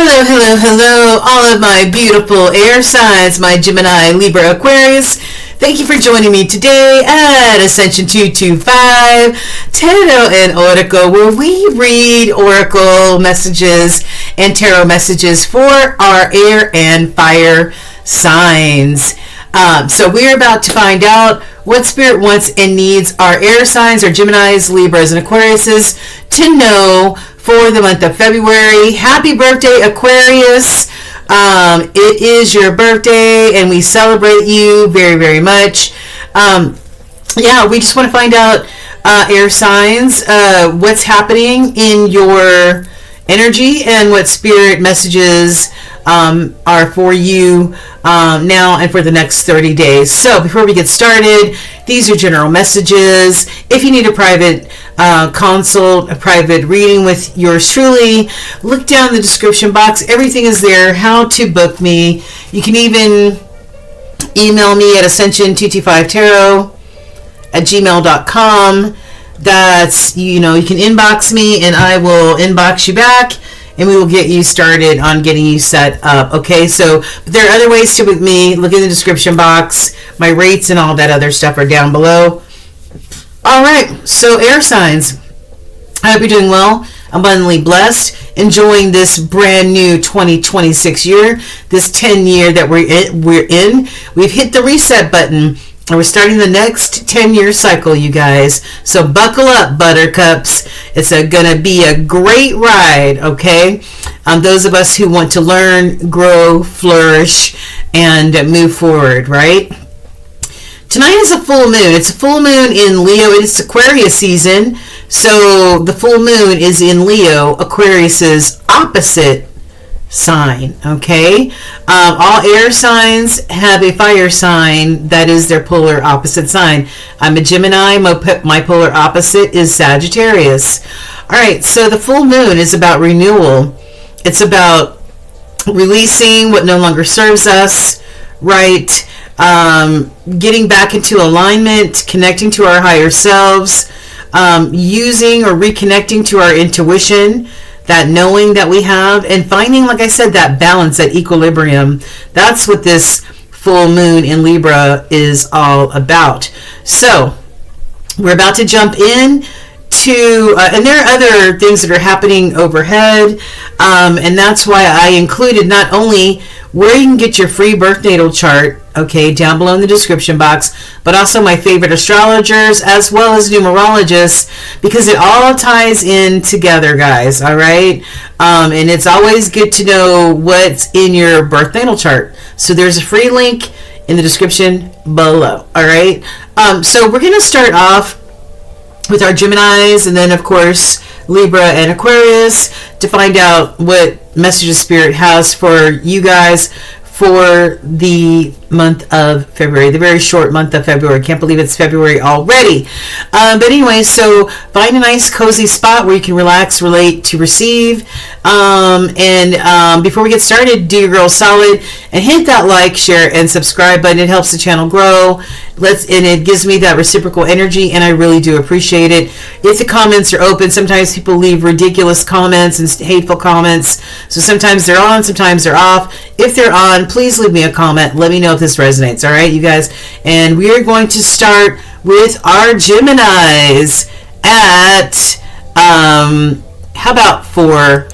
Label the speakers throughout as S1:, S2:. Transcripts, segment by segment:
S1: Hello, hello, hello, all of my beautiful air signs, my Gemini, Libra, Aquarius. Thank you for joining me today at Ascension 225 Tarot and Oracle, where we read Oracle messages and tarot messages for our air and fire signs. So we're about to find out what Spirit wants and needs our air signs, our Geminis, Libras, and Aquariuses to know for the month of February. Happy birthday, Aquarius. It is your birthday and we celebrate you very, very much. We just want to find out, air signs, what's happening in your energy and what Spirit messages are for you now and for the next 30 days. So before we get started, these are general messages. If you need a private consult, a private reading with yours truly, look down in the description box. Everything is there. How to book me. You can even email me at ascension225tarot@gmail.com. That's, you can inbox me and I will inbox you back. And we will get you started on getting you set up. Okay, so there are other ways to book me. Look in the description box. My rates and all that other stuff are down below. All right, so air signs. I hope you're doing well, abundantly blessed, enjoying this brand new 2026 year, this 10 year that we're in. We've hit the reset button. And we're starting the next 10-year cycle, you guys. So buckle up, buttercups. It's going to be a great ride, okay? Those of us who want to learn, grow, flourish, and move forward, right? Tonight is a full moon. It's a full moon in Leo. It's Aquarius season. So the full moon is in Leo, Aquarius's opposite sign, okay? All air signs have a fire sign that is their polar opposite sign. I'm a Gemini. My polar opposite is Sagittarius. All right, so the full moon is about renewal. It's about releasing what no longer serves us, right? Getting back into alignment, connecting to our higher selves, using or reconnecting to our intuition, that knowing that we have, and finding, like I said, that balance, that equilibrium. That's what this full moon in Libra is all about. So we're about to jump in to, and there are other things that are happening overhead, and that's why I included not only where you can get your free birth natal chart, okay, down below in the description box, but also my favorite astrologers as well as numerologists, because it all ties in together, guys, all right? And it's always good to know what's in your birth natal chart. So there's a free link in the description below, all right? So we're going to start off with our Geminis and then, of course, Libra and Aquarius to find out what messages Spirit has for you guys for the month of February, the very short month of February. Can't believe it's February already. But anyway, so find a nice cozy spot where you can relax, relate to receive. And before we get started, do your girl solid and hit that like, share, and subscribe button. It helps the channel grow. And it gives me that reciprocal energy, and I really do appreciate it. If the comments are open, sometimes people leave ridiculous comments and hateful comments. So sometimes they're on, sometimes they're off. If they're on, please leave me a comment. Let me know if this resonates, all right, you guys? And we are going to start with our Geminis at, how about for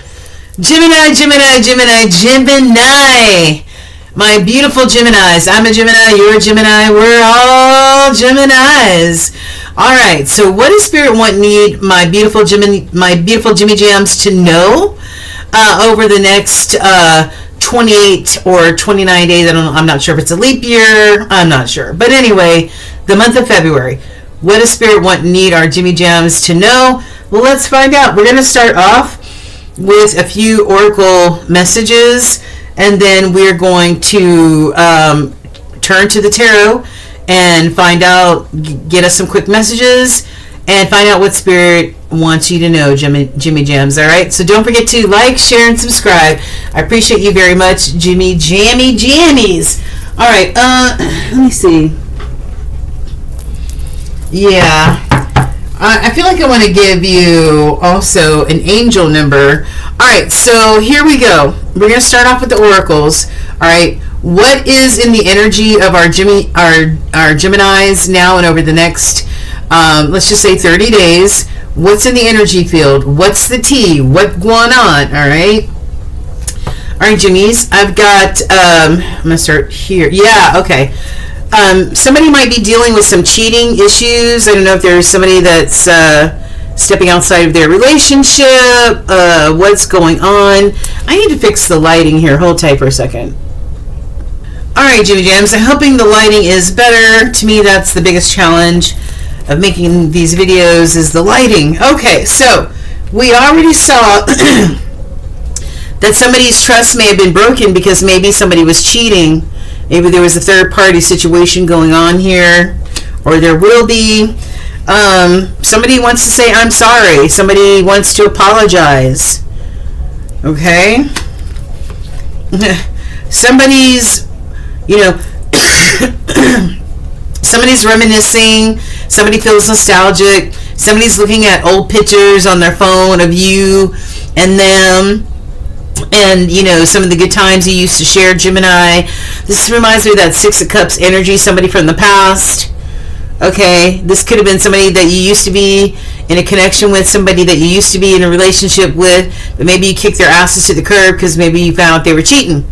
S1: Gemini. My beautiful Geminis. I'm a Gemini, you're a Gemini, we're all Geminis. All right, so what does Spirit need my beautiful Jimmy Jams to know over the next 28 or 29 days? I'm not sure if it's a leap year. I'm not sure. But anyway, the month of February. What does Spirit need our Jimmy Jams to know? Well, let's find out. We're going to start off with a few oracle messages, and then we're going to turn to the tarot and find out, get us some quick messages, and find out what Spirit wants you to know, Jimmy Jams. All right, so don't forget to like, share, and subscribe. I appreciate you very much, Jimmy Jammies. All right, let me see. Yeah, I feel like I want to give you also an angel number. All right, so here we go. We're going to start off with the oracles. All right, what is in the energy of our Geminis now and over the next, let's just say 30 days? What's in the energy field? What's the tea? What's going on? All right. All right, Jimmys, I've got, I'm going to start here. Yeah, okay. Somebody might be dealing with some cheating issues. I don't know if there's somebody that's stepping outside of their relationship. What's going on? I need to fix the lighting here. Hold tight for a second. All right, Jimmy Jams, I'm hoping the lighting is better. To me, that's the biggest challenge of making these videos is the lighting. Okay, so we already saw that somebody's trust may have been broken because maybe somebody was cheating. Maybe there was a third-party situation going on here, or there will be. Somebody wants to say, I'm sorry. Somebody wants to apologize. Okay? Somebody's, somebody's reminiscing. Somebody feels nostalgic. Somebody's looking at old pictures on their phone of you and them. And, some of the good times you used to share, Gemini. This reminds me of that Six of Cups energy, somebody from the past. Okay, this could have been somebody that you used to be in a connection with, somebody that you used to be in a relationship with, but maybe you kicked their asses to the curb because maybe you found out they were cheating.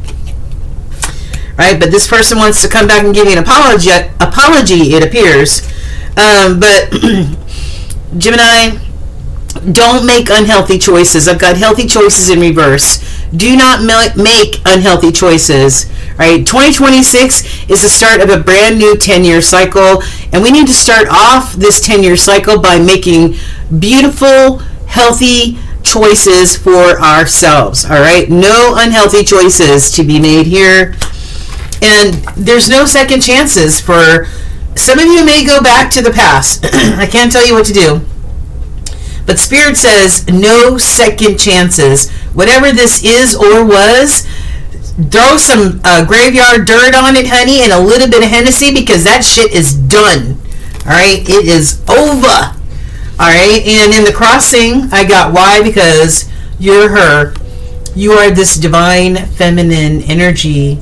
S1: Right, but this person wants to come back and give you an apology, it appears. But, Gemini, don't make unhealthy choices. I've got healthy choices in reverse. Do not make unhealthy choices. Right? 2026 is the start of a brand new 10-year cycle, and we need to start off this 10-year cycle by making beautiful, healthy choices for ourselves. All right? No unhealthy choices to be made here. And there's no second chances for some of you. May go back to the past. I can't tell you what to do. But Spirit says no second chances. Whatever this is or was, throw some graveyard dirt on it, honey, and a little bit of Hennessy, because that shit is done. All right? It is over. All right? And in the crossing, I got why, because you're her. You are this divine feminine energy.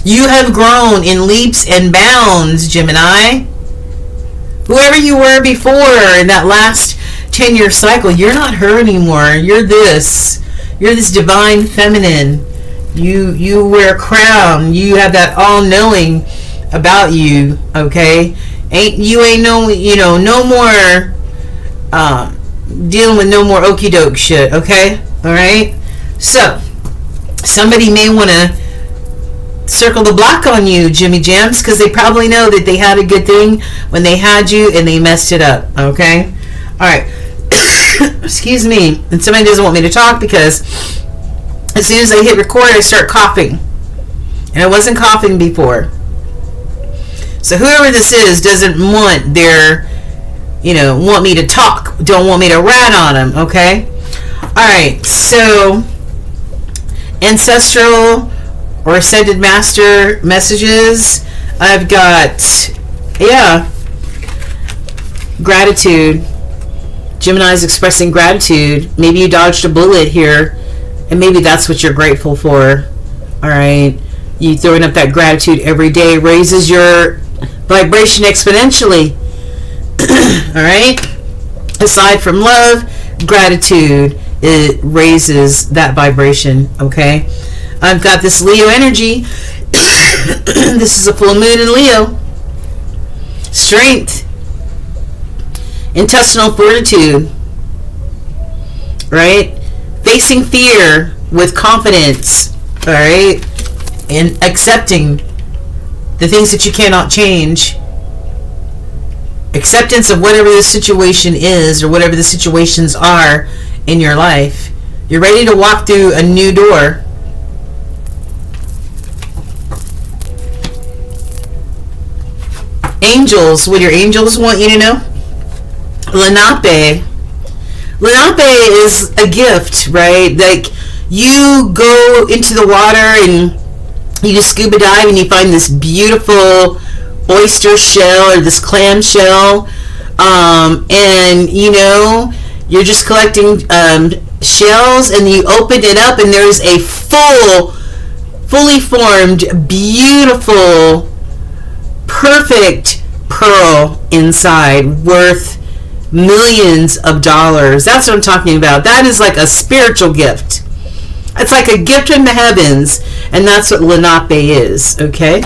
S1: You have grown in leaps and bounds, Gemini. Whoever you were before in that last 10-year cycle, you're not her anymore. You're this divine feminine. You wear a crown. You have that all-knowing about you. Okay, no more dealing with no more okie doke shit. Okay, all right. So somebody may want to circle the block on you, Jimmy Jams, because they probably know that they had a good thing when they had you and they messed it up. Okay, all right. Excuse me. And somebody doesn't want me to talk because as soon as I hit record, I start coughing, and I wasn't coughing before. So whoever this is doesn't want want me to talk, don't want me to rat on them. Okay, all right. So ancestral or ascended master messages. I've got, gratitude. Gemini's expressing gratitude. Maybe you dodged a bullet here, and maybe that's what you're grateful for. All right, you throwing up that gratitude every day raises your vibration exponentially. All right, aside from love, gratitude, it raises that vibration. Okay, I've got this Leo energy. This is a full moon in Leo. Strength, intestinal fortitude, right? Facing fear with confidence, all right? And accepting the things that you cannot change. Acceptance of whatever the situation is or whatever the situations are in your life. You're ready to walk through a new door. Angels, what your angels want you to know? Lenape. Lenape is a gift, right? Like, you go into the water and you just scuba dive and you find this beautiful oyster shell or this clam shell, and you're just collecting shells, and you open it up, and there's a fully formed, beautiful, perfect pearl inside, worth millions of dollars. That's what I'm talking about. That is like a spiritual gift. It's like a gift from the heavens, and that's what Lenape is, okay?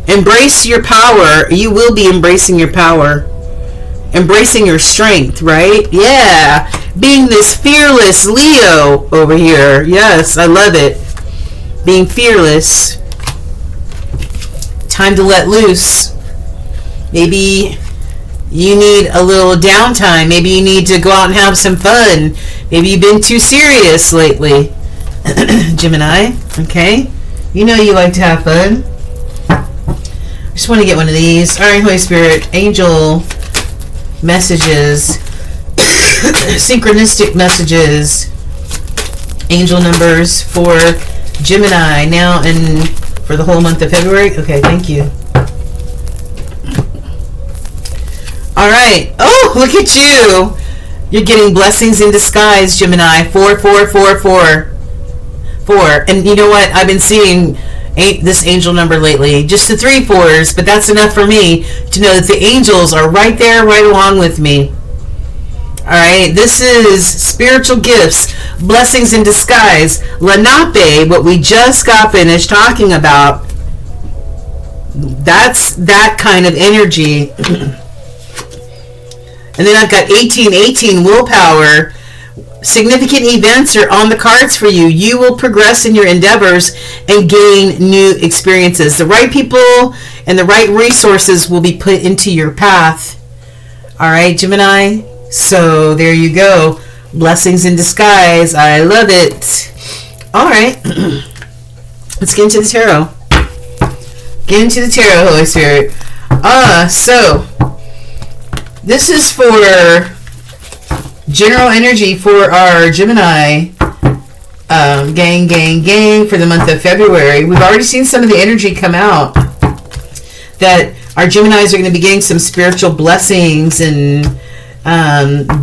S1: Embrace your power. You will be embracing your power. Embracing your strength, right? Yeah. Being this fearless Leo over here. Yes, I love it. Being fearless. Time to let loose. Maybe you need a little downtime. Maybe you need to go out and have some fun. Maybe you've been too serious lately. Gemini, okay? You know you like to have fun. I just want to get one of these. All right, Holy Spirit, angel messages, synchronistic messages, angel numbers for Gemini now and for the whole month of February. Okay, thank you. All right. Oh, look at you. You're getting blessings in disguise, Gemini. 4, 4, 4, 4. 4. And you know what? I've been seeing this angel number lately. Just the 3 4s, but that's enough for me to know that the angels are right there, right along with me. All right. This is spiritual gifts, blessings in disguise. Lenape, what we just got finished talking about. That's that kind of energy. And then I've got 1818 willpower. Significant events are on the cards for you. You will progress in your endeavors and gain new experiences. The right people and the right resources will be put into your path. All right, Gemini. So there you go. Blessings in disguise. I love it. All right. Let's get into the tarot. Get into the tarot, Holy Spirit. So this is for general energy for our Gemini gang for the month of February. We've already seen some of the energy come out that our Geminis are going to be getting some spiritual blessings and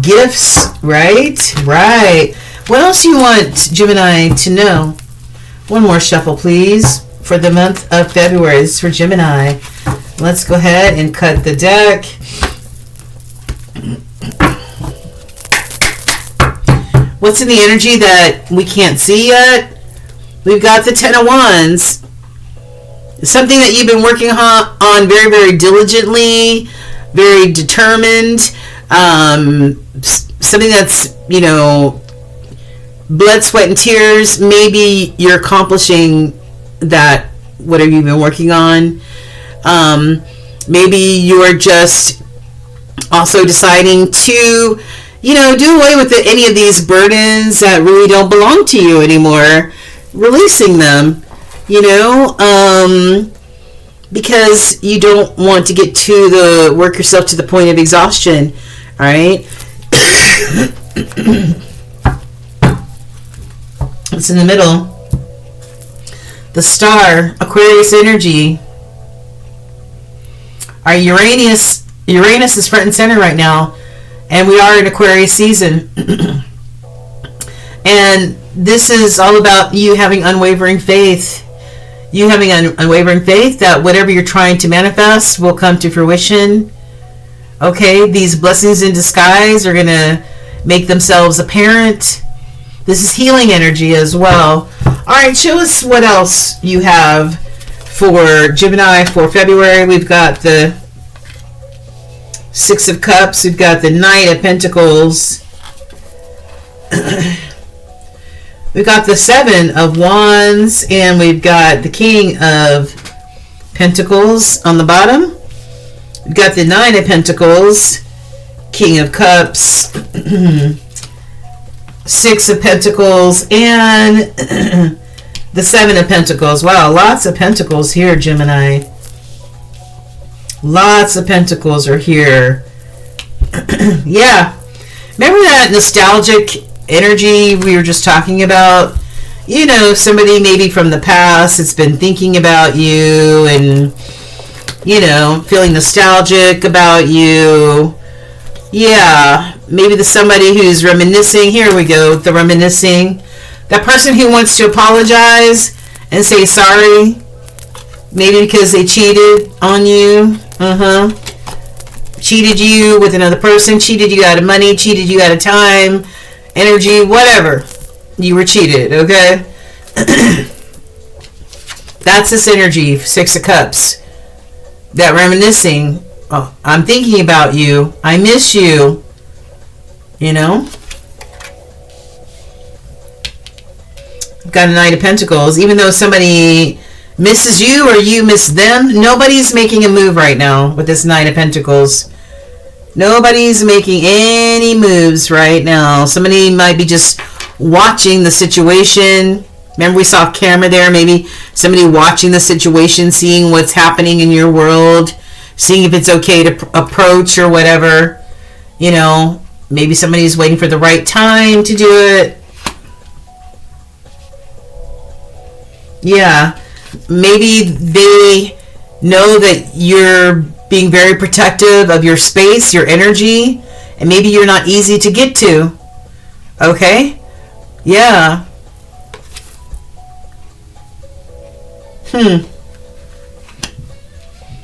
S1: gifts, right? Right. What else do you want Gemini to know? One more shuffle, please, for the month of February. This is for Gemini. Let's go ahead and cut the deck. What's in the energy that we can't see yet? We've got the 10 of Wands. Something that you've been working on very, very diligently, very determined. Something that's, you know, blood, sweat, and tears. Maybe you're accomplishing that, whatever you've been working on. Maybe you're just also deciding to, you know, do away with any of these burdens that really don't belong to you anymore. Releasing them, you know, because you don't want to get to work yourself to the point of exhaustion. All right. It's in the middle. The star, Aquarius energy. Our Uranus is front and center right now. And we are in Aquarius season. And this is all about you having unwavering faith. You having unwavering faith that whatever you're trying to manifest will come to fruition. Okay, these blessings in disguise are going to make themselves apparent. This is healing energy as well. All right, show us what else you have for Gemini for February. We've got the 6 of Cups. We've got the Knight of Pentacles. We've got the 7 of Wands. And we've got the King of Pentacles on the bottom. We've got the 9 of Pentacles. King of Cups. 6 of Pentacles. And the 7 of Pentacles. Wow, lots of Pentacles here, Gemini. Lots of Pentacles are here. Yeah. Remember that nostalgic energy we were just talking about? You know, somebody maybe from the past that's been thinking about you and, you know, feeling nostalgic about you. Yeah. maybe the somebody who's reminiscing. Here we go, the reminiscing. That person who wants to apologize and say sorry, maybe because they cheated on you. Cheated you with another person, cheated you out of money, cheated you out of time, energy, whatever. You were cheated, okay? That's this energy, Six of Cups. That reminiscing. Oh, I'm thinking about you. I miss you. You know? I've got a Knight of Pentacles. Even though somebody misses you or you miss them, nobody's making a move right now with this Knight of Pentacles. Nobody's making any moves right now. Somebody might be just watching the situation. Remember, we saw a camera there. Maybe somebody watching the situation, seeing what's happening in your world, seeing if it's okay to approach or whatever. You know, maybe somebody's waiting for the right time to do it. Yeah, maybe they know that you're being very protective of your space, your energy, and maybe you're not easy to get to. Okay? Yeah.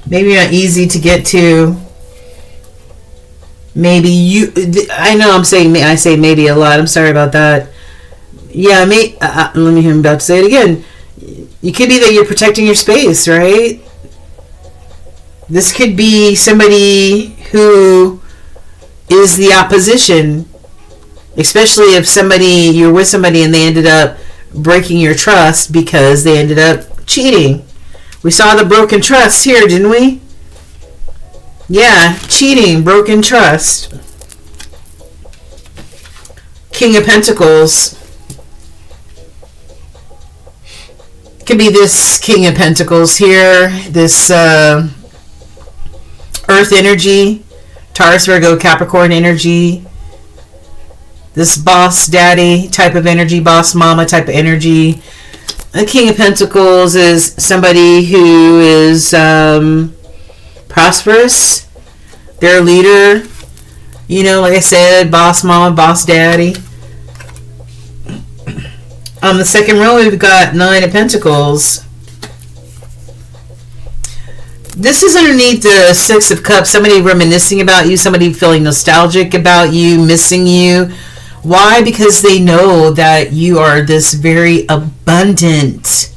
S1: Maybe you're not easy to get to. Maybe you... I know I say maybe a lot. I'm sorry about that. Yeah, let me hear him about to say it again. It could be that you're protecting your space, right? This could be somebody who is the opposition, especially if you're with somebody and they ended up breaking your trust because they ended up cheating. We saw the broken trust here, didn't we? Yeah, cheating, broken trust. King of Pentacles. Could be this King of Pentacles here, this Earth energy, Taurus, Virgo, Capricorn energy, this boss daddy type of energy, boss mama type of energy. The King of Pentacles is somebody who is prosperous. They're a leader. You know, like I said, boss mama, boss daddy. On the second row, we've got Nine of Pentacles. This is underneath the Six of Cups. Somebody reminiscing about you. Somebody feeling nostalgic about you, missing you. Why? Because they know that you are this very abundant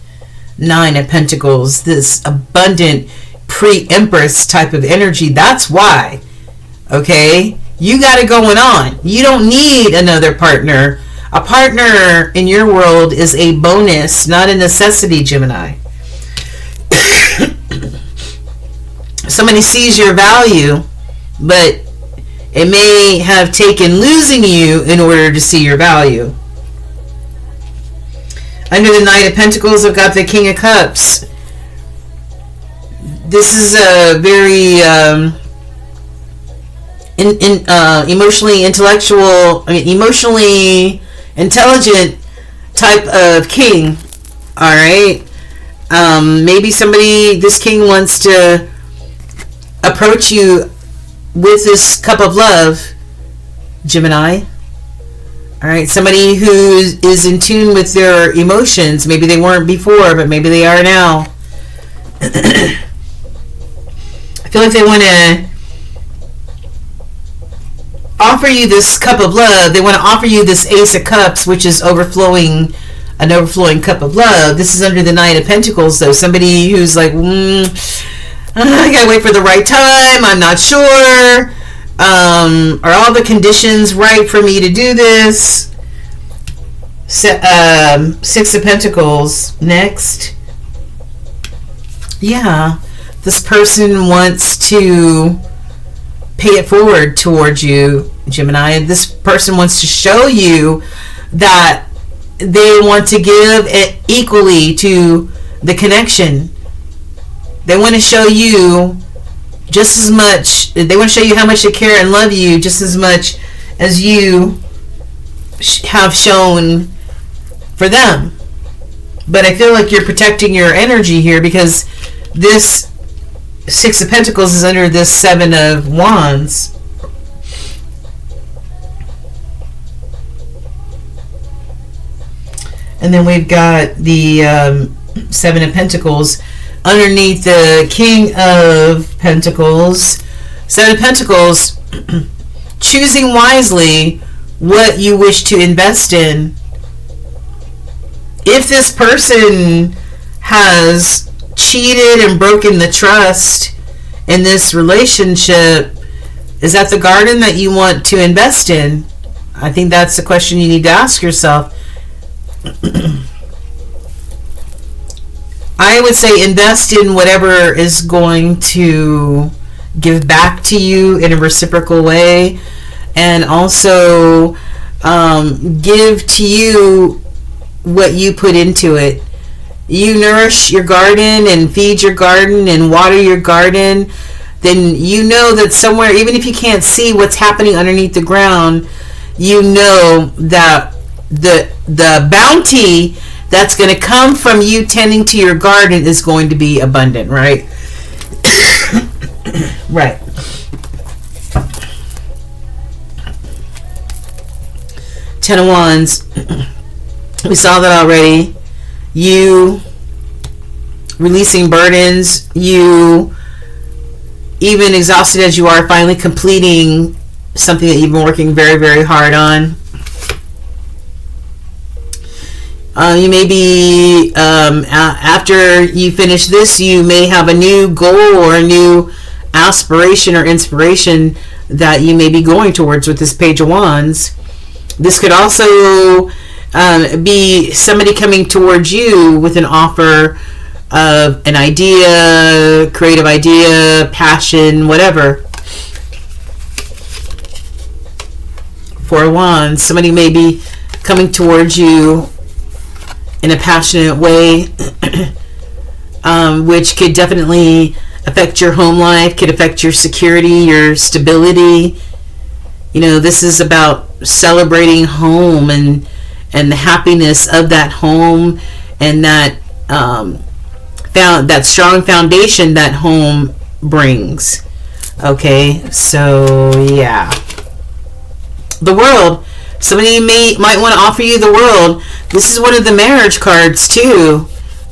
S1: Nine of Pentacles. This abundant pre-Empress type of energy. That's why. Okay? You got it going on. You don't need another partner. A partner in your world is a bonus, not a necessity, Gemini. Somebody sees your value, but it may have taken losing you in order to see your value. Under the Knight of Pentacles, I've got the King of Cups. This is a very emotionally intelligent type of king. All right. Maybe this king wants to approach you with this cup of love, Gemini. All right. Somebody who is in tune with their emotions. Maybe they weren't before, but maybe they are now. I feel like they want to offer you this cup of love. They want to offer you this Ace of Cups, which is an overflowing cup of love. This is under the Nine of Pentacles, so somebody who's like, I gotta wait for the right time. I'm not sure. Are all the conditions right for me to do this? Six of Pentacles next. Yeah, this person wants to pay it forward towards you, Gemini. This person wants to show you that they want to give it equally to the connection. They want to show you just as much. They want to show you how much they care and love you just as much as you have shown for them. But I feel like you're protecting your energy here because this Six of Pentacles is under this Seven of Wands. And then we've got the Seven of Pentacles underneath the King of Pentacles. Seven of Pentacles, choosing wisely what you wish to invest in. If this person has cheated and broken the trust in this relationship, is that the garden that you want to invest in? I think that's the question you need to ask yourself. I would say invest in whatever is going to give back to you in a reciprocal way, and also give to you what you put into it. You nourish your garden and feed your garden and water your garden, then you know that somewhere, even if you can't see what's happening underneath the ground, you know that the bounty that's going to come from you tending to your garden is going to be abundant, right? Right. Ten of Wands. We saw that already. You releasing burdens. You, even exhausted as you are, finally completing something that you've been working very, very hard on. You may be, after you finish this, you may have a new goal or a new aspiration or inspiration that you may be going towards with this Page of Wands. This could also be somebody coming towards you with an offer of an idea, creative idea, passion, whatever. Four of Wands. Somebody may be coming towards you in a passionate way, which could definitely affect your home life, could affect your security, your stability. You know, this is about celebrating home and the happiness of that home, and that that strong foundation that home brings. Okay, so yeah. The World. Somebody might want to offer you the world. This is one of the marriage cards too.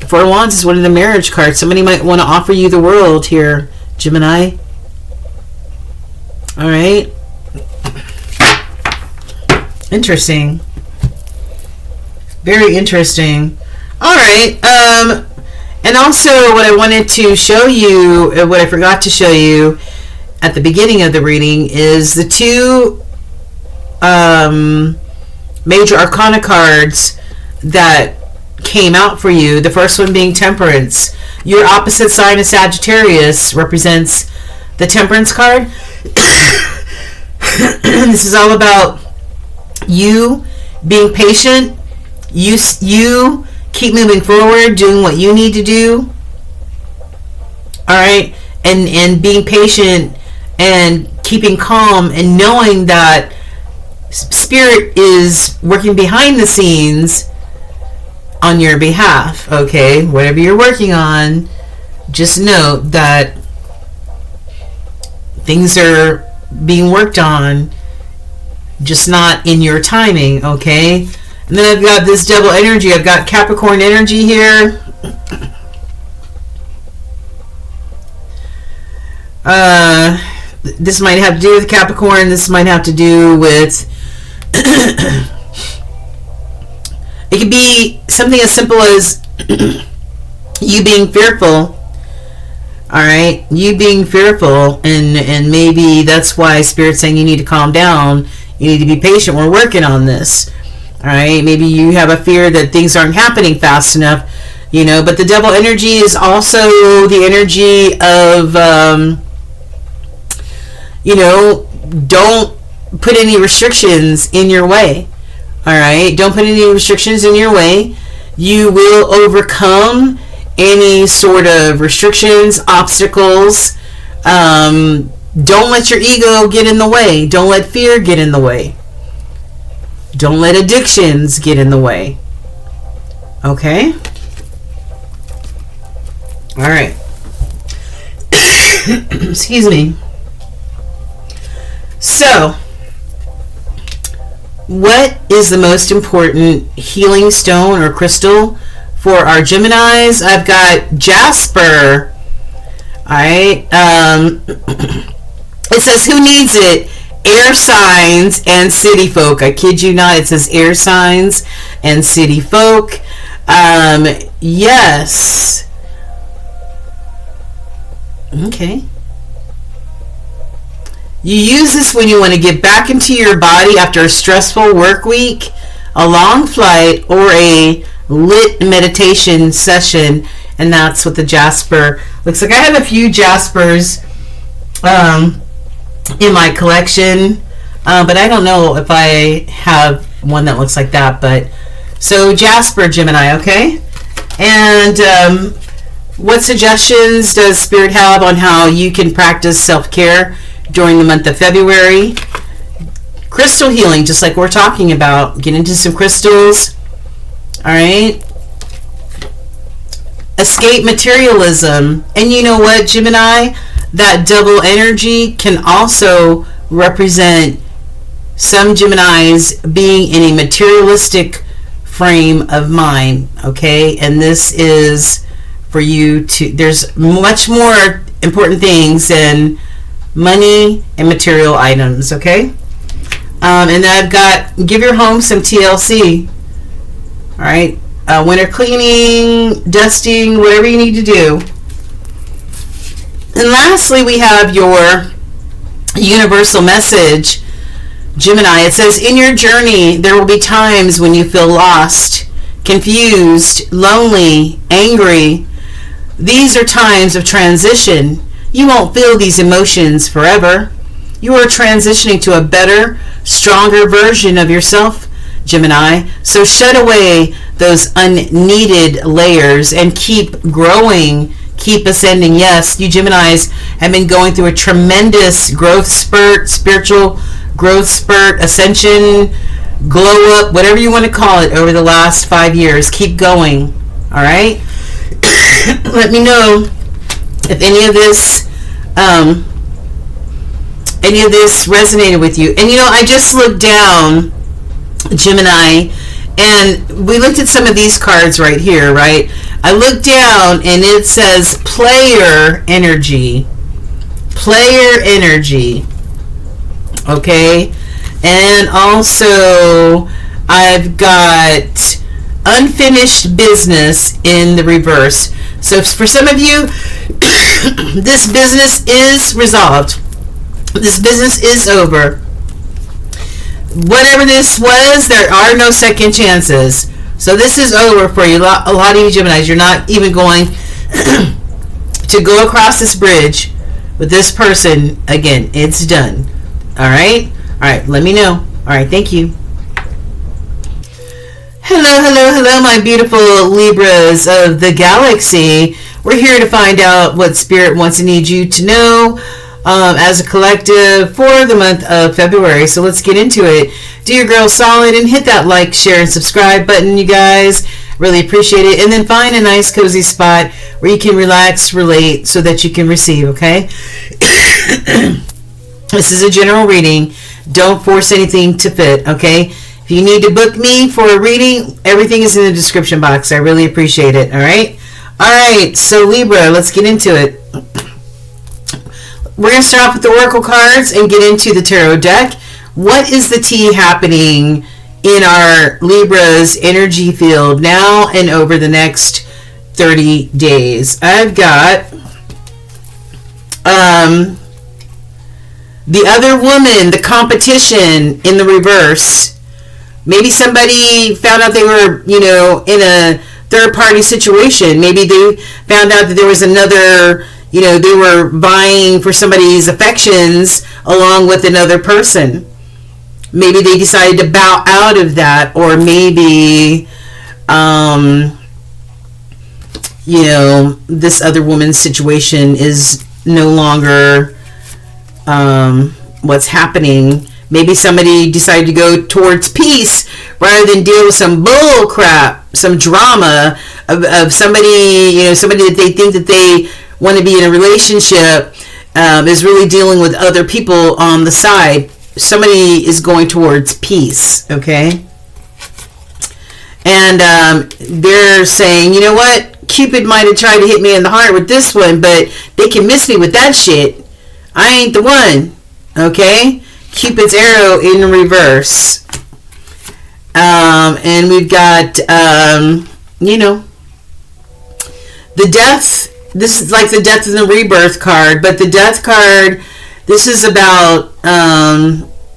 S1: Four of Wands is one of the marriage cards. Somebody might want to offer you the world here, Gemini. All right. Interesting. Very interesting. All right. And also what I wanted to show you, what I forgot to show you at the beginning of the reading, is the two major arcana cards that came out for you. The first one being Temperance. Your opposite sign of Sagittarius represents the Temperance card. This is all about you being patient. You keep moving forward, doing what you need to do. All right, and being patient and keeping calm and knowing that Spirit is working behind the scenes on your behalf. Okay, whatever you're working on, just note that things are being worked on, just not in your timing. Okay. And then I've got this double energy. I've got Capricorn energy here. This might have to do with Capricorn. This might have to do with it could be something as simple as you being fearful. Alright, you being fearful, and maybe that's why Spirit's saying you need to calm down, you need to be patient, we're working on this. Alright, maybe you have a fear that things aren't happening fast enough, you know, but the double energy is also the energy of, you know, don't put any restrictions in your way. Alright, don't put any restrictions in your way. You will overcome any sort of restrictions, obstacles. Don't let your ego get in the way. Don't let fear get in the way. Don't let addictions get in the way. Okay? Alright. Excuse me. So, what is the most important healing stone or crystal for our Geminis? I've got jasper. All right. It says, who needs it? Air signs and city folk. I kid you not. It says air signs and city folk. Yes. Okay. You use this when you want to get back into your body after a stressful work week, a long flight, or a lit meditation session. And that's what the jasper looks like. I have a few jaspers in my collection, but I don't know if I have one that looks like that. But so jasper, Gemini, okay? And what suggestions does Spirit have on how you can practice self-care during the month of February? Crystal healing, just like we're talking about. Get into some crystals. All right. Escape materialism. And you know what, Gemini? That double energy can also represent some Geminis being in a materialistic frame of mind, okay? And this is for you to, there's much more important things than money and material items, okay? And then I've got, give your home some TLC, all right? Winter cleaning, dusting, whatever you need to do. And lastly, we have your universal message, Gemini. It says, in your journey, there will be times when you feel lost, confused, lonely, angry. These are times of transition. You won't feel these emotions forever. You are transitioning to a better, stronger version of yourself, Gemini. So shut away those unneeded layers and keep growing. Keep ascending. Yes, you Geminis have been going through a tremendous growth spurt, spiritual growth spurt, ascension, glow up, whatever you want to call it, over the last 5 years. Keep going. All right. Let me know if any of this resonated with you. And you know, I just looked down, Gemini, and we looked at some of these cards right here, right? I looked down and it says player energy. Player energy. Okay? And also I've got unfinished business in the reverse. So for some of you, this business is resolved. This business is over. Whatever this was, there are no second chances. So this is over for you. A lot of you Geminis, you're not even going to go across this bridge with this person again. It's done. All right? All right, let me know. All right, thank you. Hello, my beautiful Libras of the galaxy. We're here to find out what Spirit wants and needs you to know as a collective for the month of February. So let's get into it. Do your girl solid and hit that like, share, and subscribe button, you guys. Really appreciate it. And then find a nice, cozy spot where you can relax, relate, so that you can receive, okay? This is a general reading. Don't force anything to fit, okay? If you need to book me for a reading, everything is in the description box. I really appreciate it, all right? All right, so Libra, let's get into it. We're going to start off with the Oracle cards and get into the tarot deck. What is the tea happening in our Libra's energy field now and over the next 30 days? I've got the other woman, the competition in the reverse. Maybe somebody found out they were, in a third-party situation. Maybe they found out that there was another, they were vying for somebody's affections along with another person. Maybe they decided to bow out of that, or maybe, this other woman's situation is no longer what's happening. Maybe somebody decided to go towards peace rather than deal with some bull crap, some drama of somebody, somebody that they think that they want to be in a relationship is really dealing with other people on the side. somebody is going towards peace, okay? And they're saying, you know what? Cupid might have tried to hit me in the heart with this one, but they can miss me with that shit. I ain't the one, okay? Cupid's arrow in reverse. And we've got, you know, the death. This is like the death and the rebirth card, but the death card, this is about,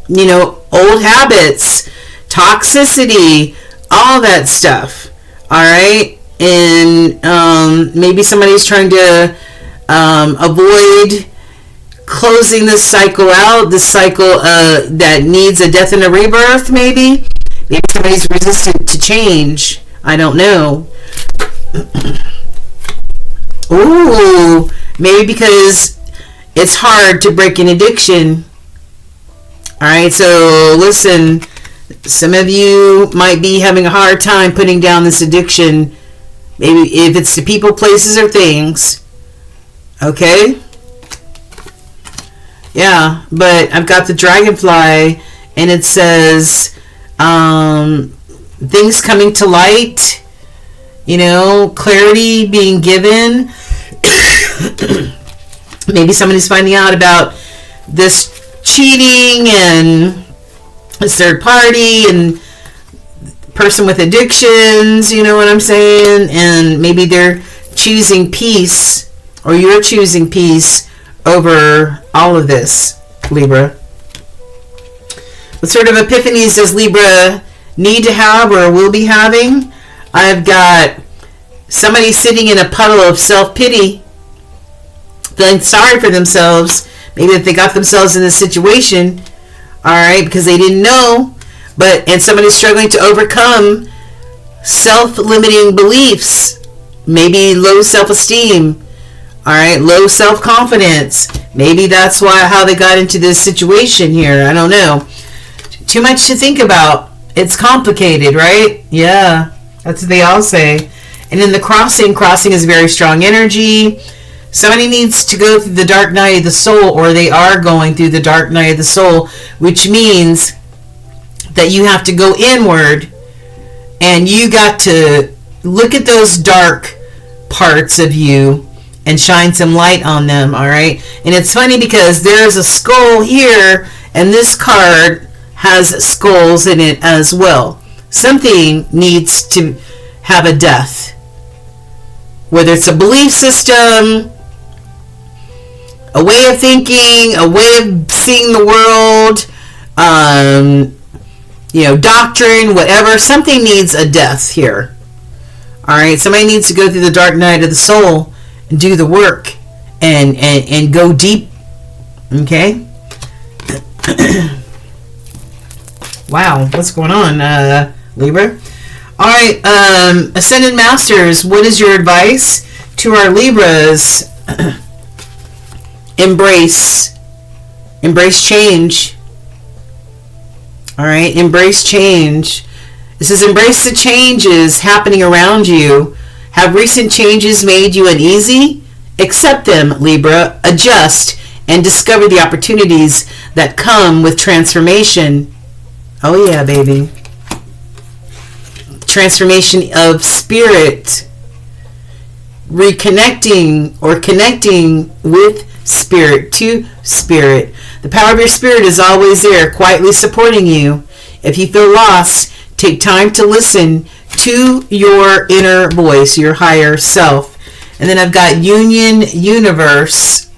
S1: you know, old habits, toxicity, all that stuff. All right. And maybe somebody's trying to avoid closing this cycle out, this cycle that needs a death and a rebirth, maybe. Maybe somebody's resistant to change. I don't know. Ooh, maybe because it's hard to break an addiction. Alright, so listen, some of you might be having a hard time putting down this addiction. Maybe if it's to people, places, or things. Okay? Yeah, but I've got the dragonfly, and it says things coming to light, you know, clarity being given. Maybe somebody's finding out about this cheating and a third party and person with addictions, you know what I'm saying? And maybe they're choosing peace, or you're choosing peace over all of this, Libra. What sort of epiphanies does Libra need to have or will be having? I've got somebody sitting in a puddle of self-pity, feeling sorry for themselves. Maybe if they got themselves in this situation, all right, because they didn't know, and somebody's struggling to overcome self-limiting beliefs, maybe low self-esteem, all right, low self-confidence. Maybe that's how they got into this situation here. I don't know. Too much to think about. It's complicated, right? Yeah, that's what they all say. And in the crossing is very strong energy. Somebody needs to go through the dark night of the soul, or they are going through the dark night of the soul, which means that you have to go inward and you got to look at those dark parts of you and shine some light on them, all right? And it's funny because there's a skull here, and this card has skulls in it as well. Something needs to have a death. Whether it's a belief system, a way of thinking, a way of seeing the world, you know, doctrine, whatever. Something needs a death here. All right, somebody needs to go through the dark night of the soul and do the work and go deep. Okay. Wow, what's going on, Libra? All right, Ascended Masters, what is your advice to our Libras? Embrace change. All right, embrace change. It says embrace the changes happening around you. Have recent changes made you uneasy? Accept them, Libra. Adjust and discover the opportunities that come with transformation. Oh yeah, baby. Transformation of spirit. Reconnecting or connecting with spirit to spirit. The power of your spirit is always there, quietly supporting you. If you feel lost, take time to listen to your inner voice, your higher self. And then I've got Union Universe.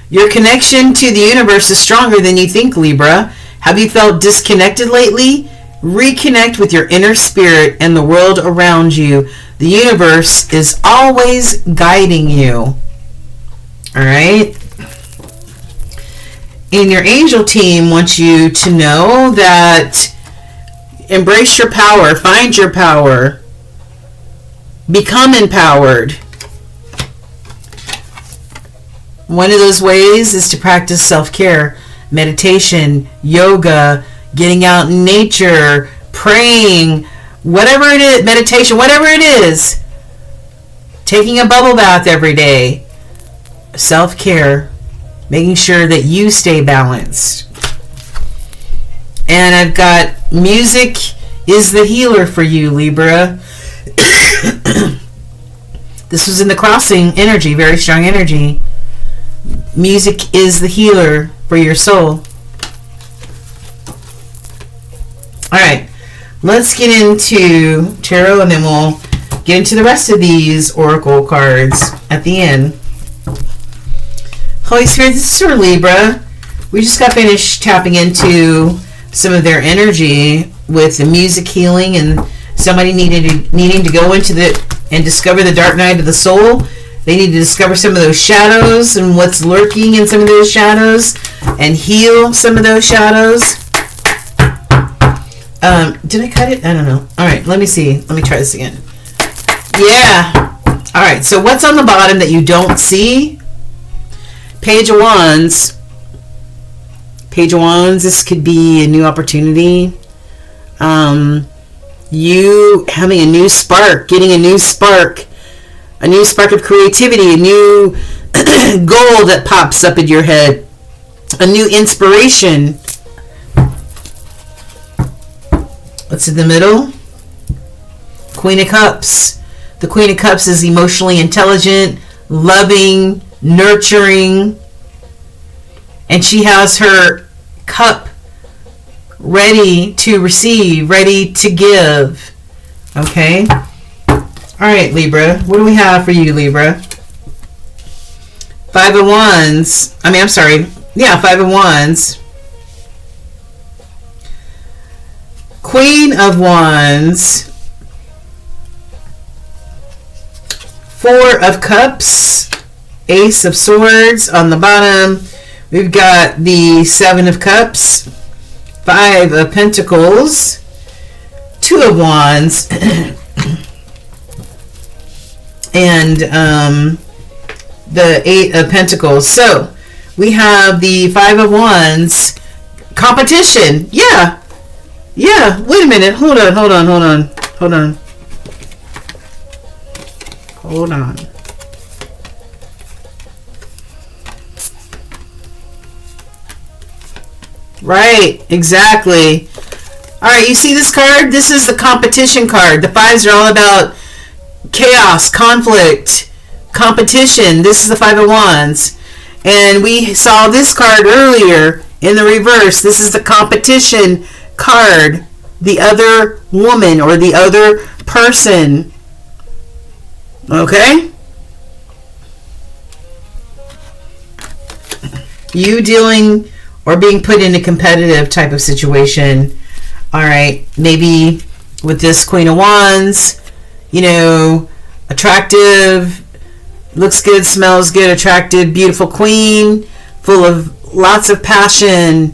S1: Your connection to the universe is stronger than you think, Libra. Have you felt disconnected lately? Reconnect with your inner spirit and the world around you. The universe is always guiding you. All right? And your angel team wants you to know that embrace your power, find your power, become empowered. One of those ways is to practice self-care, meditation, yoga, getting out in nature, praying, whatever it is, meditation, whatever it is, taking a bubble bath every day, self-care, making sure that you stay balanced. And I've got music is the healer for you, Libra. This was in the crossing energy, very strong energy. Music is the healer for your soul. Alright, let's get into tarot and then we'll get into the rest of these oracle cards at the end. Holy Spirit, this is for Libra. We just got finished tapping into some of their energy with the music healing and somebody needing to go into and discover the dark night of the soul. They need to discover some of those shadows and what's lurking in some of those shadows and heal some of those shadows. Did I cut it? I don't know. All right, let me see. Let me try this again. Yeah. All right, so what's on the bottom that you don't see? Page of Wands. Page of Wands, this could be a new opportunity. You having a new spark, getting a new spark of creativity, a new goal that pops up in your head, a new inspiration. What's in the middle? Queen of Cups. The Queen of Cups is emotionally intelligent, loving, nurturing, and she has her cup ready to receive, ready to give. Okay? Alright, Libra. What do we have for you, Libra? Five of Wands. Five of Wands. Queen of Wands. Four of Cups. Ace of Swords on the bottom. We've got the Seven of Cups. Five of Pentacles. Two of Wands. And the Eight of Pentacles. So we have the Five of Wands. Competition. Yeah. Wait a minute. Hold on. Right, exactly. Alright, you see this card? This is the competition card. The fives are all about chaos, conflict, competition. This is the Five of Wands. And we saw this card earlier in the reverse. This is the competition card. The other woman or the other person. Okay? You dealing or being put in a competitive type of situation. Alright, maybe with this Queen of Wands, attractive, looks good, smells good, attractive, beautiful queen, full of lots of passion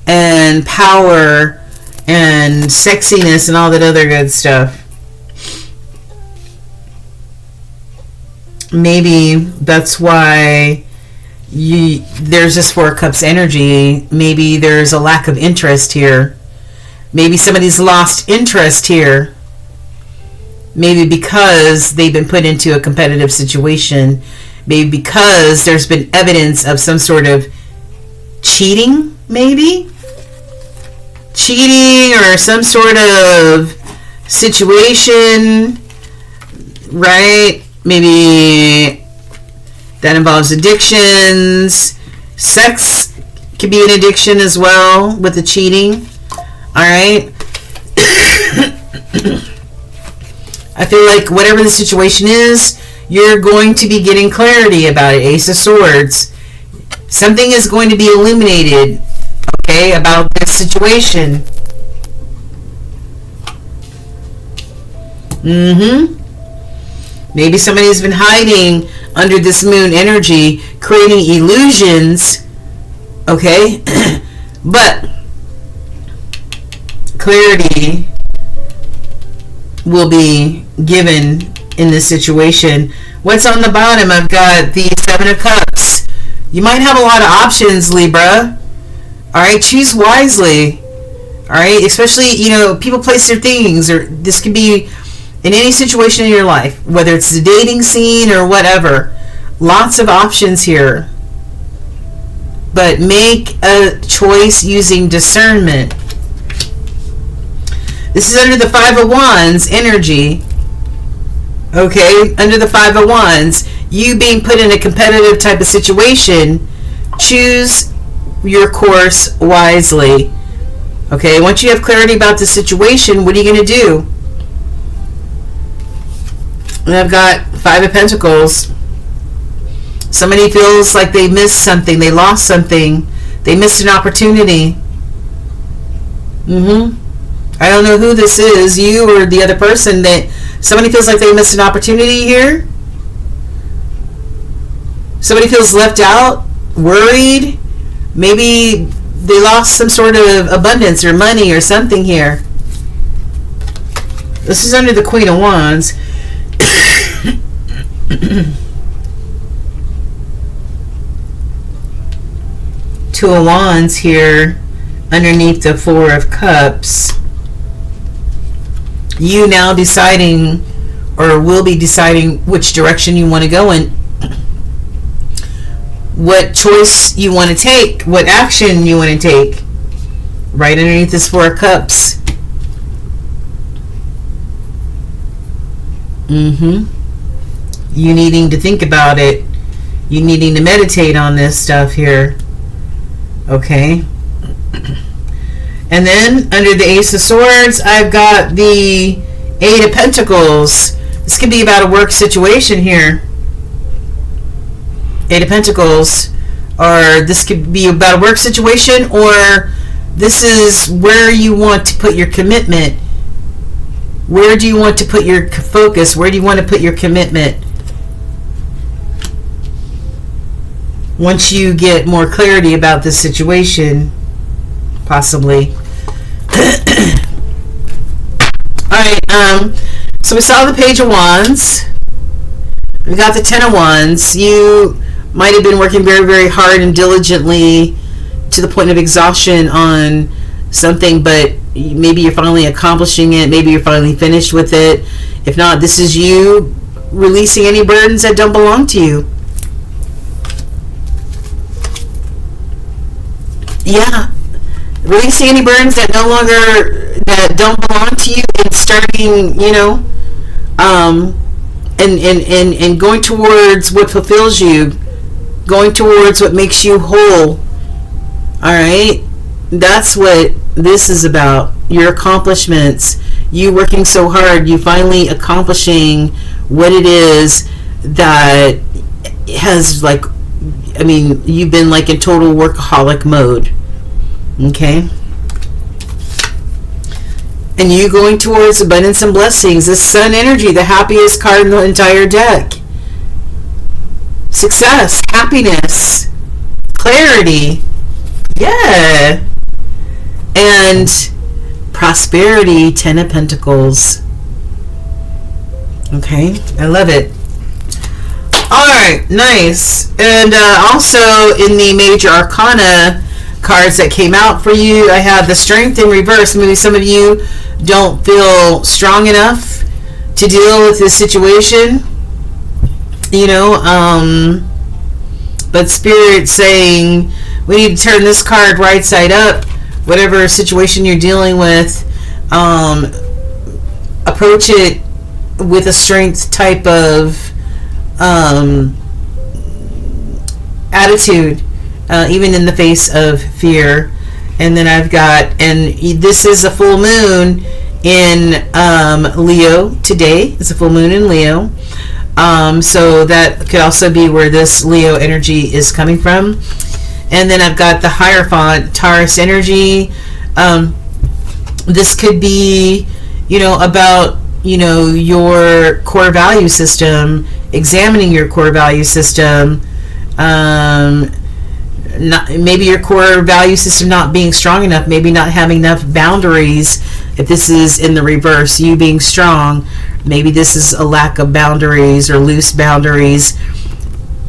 S1: and power and sexiness and all that other good stuff. Maybe that's why there's this Four of Cups energy. Maybe there's a lack of interest here. Maybe somebody's lost interest here. Maybe because they've been put into a competitive situation. Maybe because there's been evidence of some sort of cheating, maybe? Cheating or some sort of situation, right? Maybe that involves addictions. Sex could be an addiction as well with the cheating. Alright? I feel like whatever the situation is, you're going to be getting clarity about it. Ace of Swords. Something is going to be illuminated, okay, about this situation. Maybe somebody's been hiding under this moon energy, creating illusions, okay? But clarity will be given in this situation. What's on the bottom? I've got the Seven of Cups. You might have a lot of options, Libra. Alright, choose wisely. Alright, especially, people place their things, or this could be in any situation in your life, whether it's the dating scene or whatever. Lots of options here. but make a choice using discernment. This is under the Five of Wands energy. Okay, under the Five of Wands, you being put in a competitive type of situation, choose your course wisely. Okay, once you have clarity about the situation, what are you going to do? And I've got Five of Pentacles. Somebody feels like they missed something, they lost something, they missed an opportunity. I don't know who this is, you or the other person, that somebody feels like they missed an opportunity here. Somebody feels left out, worried. Maybe they lost some sort of abundance or money or something here. This is under the Queen of Wands. Two of Wands here underneath the Four of Cups. You now deciding, or will be deciding, which direction you want to go in, what choice you want to take, what action you want to take. Right underneath this Four of Cups. You needing to think about it. You needing to meditate on this stuff here. Okay. And then under the Ace of Swords, I've got the Eight of Pentacles. This could be about a work situation here. Eight of Pentacles. Or this could be about a work situation, or this is where you want to put your commitment. Where do you want to put your focus? Where do you want to put your commitment? Once you get more clarity about this situation, possibly. Alright, so we saw the Page of Wands. We got the Ten of Wands. You might have been working very, very hard and diligently to the point of exhaustion on something, but maybe you're finally accomplishing it. Maybe you're finally finished with it. If not, this is you releasing any burdens that don't belong to you. Yeah, releasing any burdens that no longer, that don't belong to you, and starting, you know, and going towards what fulfills you, going towards what makes you whole. All right, that's what this is about. Your accomplishments, you working so hard, you finally accomplishing what it is that has, like, I mean, you've been like in total workaholic mode. Okay? And you going towards abundance and blessings. This Sun energy, the happiest card in the entire deck. Success, happiness, clarity. Yeah. And prosperity, Ten of Pentacles. Okay? I love it. Alright, nice. And also in the Major Arcana cards that came out for you, I have the Strength in reverse. Maybe some of you don't feel strong enough to deal with this situation, you know, but Spirit saying we need to turn this card right side up. Whatever situation you're dealing with, approach it with a strength type of attitude, even in the face of fear. And then I've got, and this is a full moon in Leo today. It's a full moon in Leo, so that could also be where this Leo energy is coming from. And then I've got the Hierophant, Taurus energy. This could be, you know, about, you know, your core value system, examining your core value system, maybe your core value system not being strong enough, maybe not having enough boundaries. If this is in the reverse, you being strong, maybe this is a lack of boundaries or loose boundaries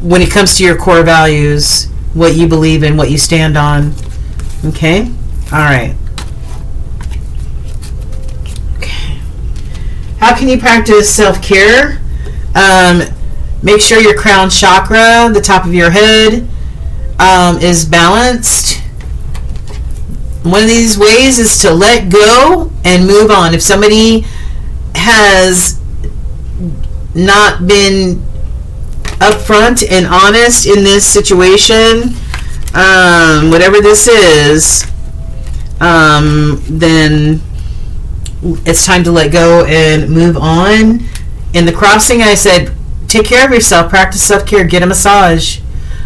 S1: when it comes to your core values, what you believe in, what you stand on. Okay? All right. How can you practice self-care? Make sure your crown chakra, the top of your head, is balanced. One of these ways is to let go and move on. If somebody has not been upfront and honest in this situation, whatever this is, then it's time to let go and move on. In the crossing, I said, take care of yourself, practice self-care, get a massage,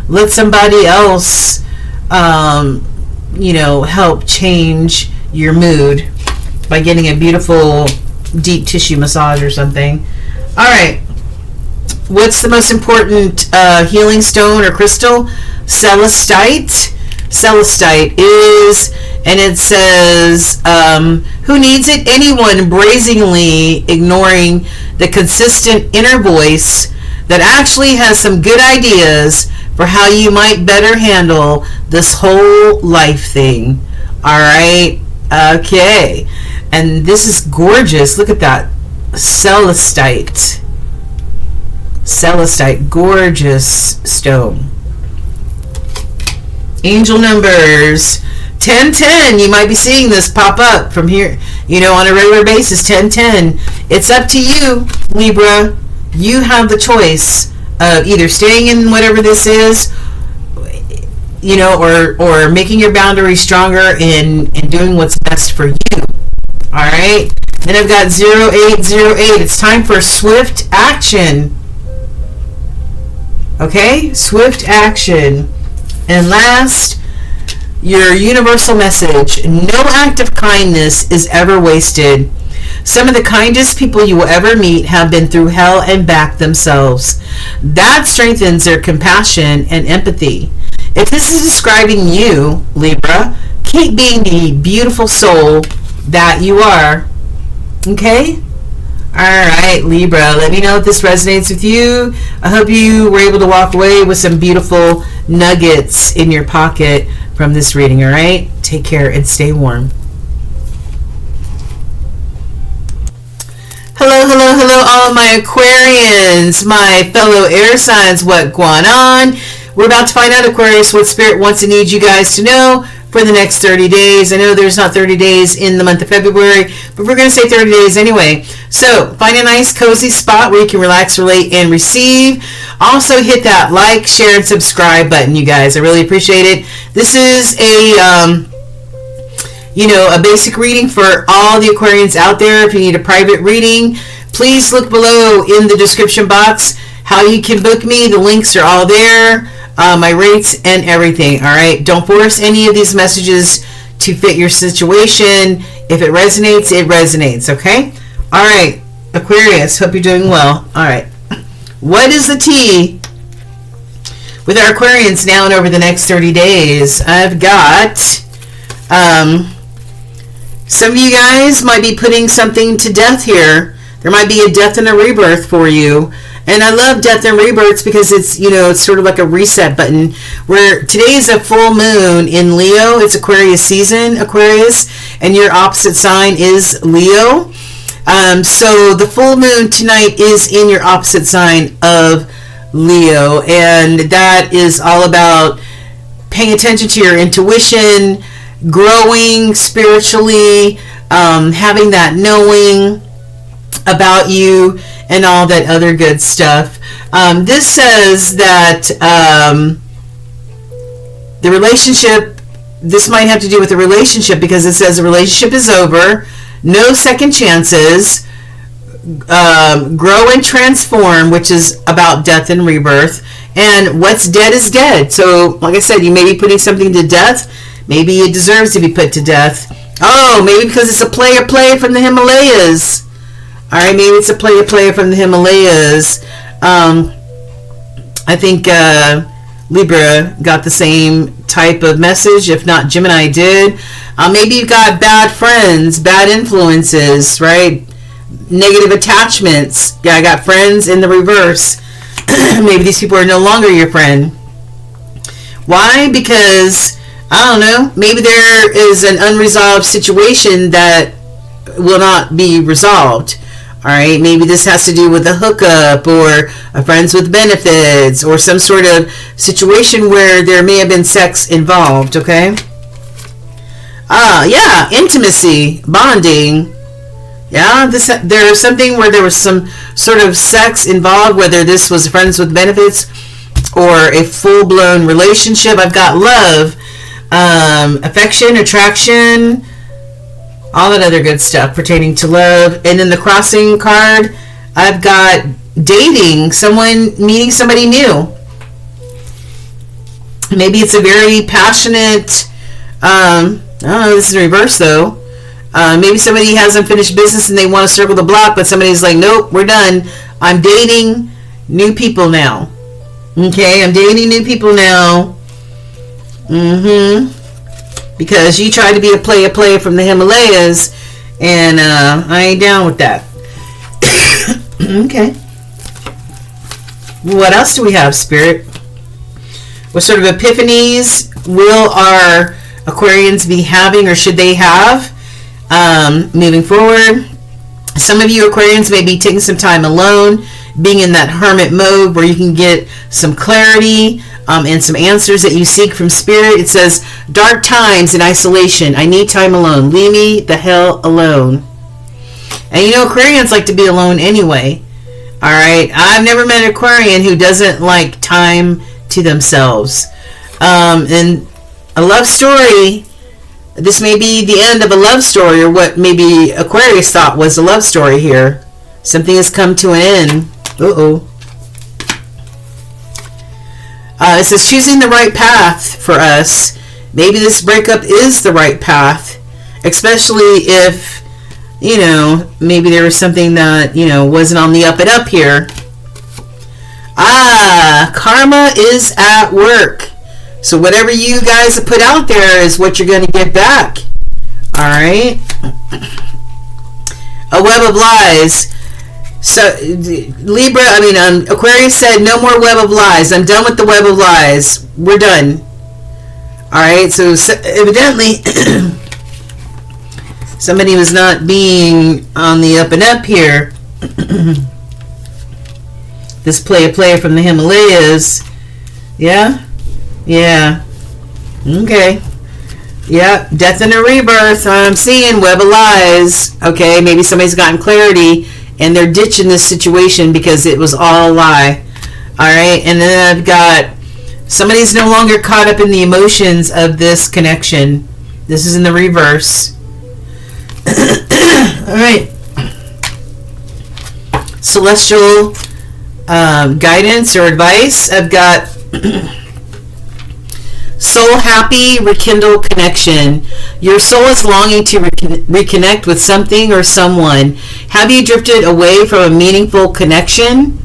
S1: let somebody else help change your mood by getting a beautiful deep tissue massage or something. All right, what's the most important healing stone or crystal? Celestite. Celestite is, and it says, who needs it? Anyone brazenly ignoring the consistent inner voice that actually has some good ideas for how you might better handle this whole life thing. All right, okay, and this is gorgeous. Look at that, celestite. Celestite, gorgeous stone. Angel numbers 1010. You might be seeing this pop up from here, on a regular basis. 1010. It's up to you, Libra. You have the choice of either staying in whatever this is, or making your boundaries stronger and doing what's best for you. All right. Then I've got 0808. It's time for swift action. Okay, swift action. And last, your universal message. No act of kindness is ever wasted. Some of the kindest people you will ever meet have been through hell and back themselves. That strengthens their compassion and empathy. If this is describing you, Libra, keep being the beautiful soul that you are. Okay? Alright, Libra, let me know if this resonates with you. I hope you were able to walk away with some beautiful nuggets in your pocket from this reading, alright? Take care and stay warm. Hello, hello, hello, all my Aquarians, my fellow air signs, what going on? We're about to find out, Aquarius, what Spirit wants and needs you guys to know for the next 30 days. I know there's not 30 days in the month of February, but we're going to say 30 days anyway. So find a nice cozy spot where you can relax, relate, and receive. Also hit that like, share, and subscribe button, you guys. I really appreciate it. This is a basic reading for all the Aquarians out there. If you need a private reading, please look below in the description box how you can book me. The links are all there. My rates and everything. All right, don't force any of these messages to fit your situation. If it resonates, it resonates. Okay. All right, Aquarius, hope you're doing well. All right, what is the tea with our Aquarians now and over the next 30 days? I've got some of you guys might be putting something to death here. There might be a death and a rebirth for you. And I love death and rebirths because it's, it's sort of like a reset button. Where today is a full moon in Leo. It's Aquarius season, Aquarius, and your opposite sign is Leo. So the full moon tonight is in your opposite sign of Leo, and that is all about paying attention to your intuition, growing spiritually, having that knowing about you, and all that other good stuff. This says that the relationship, this might have to do with the relationship because it says the relationship is over, no second chances, grow and transform, which is about death and rebirth, and what's dead is dead. So, like I said, you may be putting something to death. Maybe it deserves to be put to death. Oh, maybe because it's a play from the Himalayas. All right, maybe it's a play from the Himalayas. I think Libra got the same type of message, if not Gemini did. Maybe you've got bad friends, bad influences, right? Negative attachments. Yeah, I got friends in the reverse. Maybe these people are no longer your friend. Why? Because, I don't know, maybe there is an unresolved situation that will not be resolved. All right, maybe this has to do with a hookup or a friends with benefits or some sort of situation where there may have been sex involved, okay? Yeah, intimacy, bonding. Yeah, there's something where there was some sort of sex involved, whether this was friends with benefits or a full-blown relationship. I've got love, affection, attraction, all that other good stuff pertaining to love. And then the crossing card, I've got dating, someone, meeting somebody new. Maybe it's a very passionate, I don't know, this is reverse though. Maybe somebody hasn't finished business and they want to circle the block, but somebody's like, nope, we're done. I'm dating new people now. Okay, I'm dating new people now. Because you tried to be a player from the Himalayas, and I ain't down with that. Okay. What else do we have, Spirit? What sort of epiphanies will our Aquarians be having, or should they have, moving forward? Some of you Aquarians may be taking some time alone, being in that hermit mode where you can get some clarity and some answers that you seek from Spirit. It says, dark times in isolation. I need time alone. Leave me the hell alone. And you know, Aquarians like to be alone anyway. All right. I've never met an Aquarian who doesn't like time to themselves. And a love story, this may be the end of a love story, or what maybe Aquarius thought was a love story here. Something has come to an end. It says choosing the right path for us. Maybe this breakup is the right path, especially if, you know, maybe there was something that, you know, wasn't on the up and up here. Karma is at work. So whatever you guys have put out there is what you're going to get back. All right. A web of lies. So Aquarius said, no more web of lies. I'm done with the web of lies. We're done. All right. So evidently, somebody was not being on the up and up here. This player from the Himalayas. Yeah. Yeah. Okay. Yeah. Death and a rebirth. I'm seeing web of lies. Okay. Maybe somebody's gotten clarity and they're ditching this situation because it was all a lie. All right. And then I've got somebody's no longer caught up in the emotions of this connection. This is in the reverse. All right. Celestial guidance or advice. I've got soul happy, rekindle connection. Your soul is longing to reconnect with something or someone. Have you drifted away from a meaningful connection?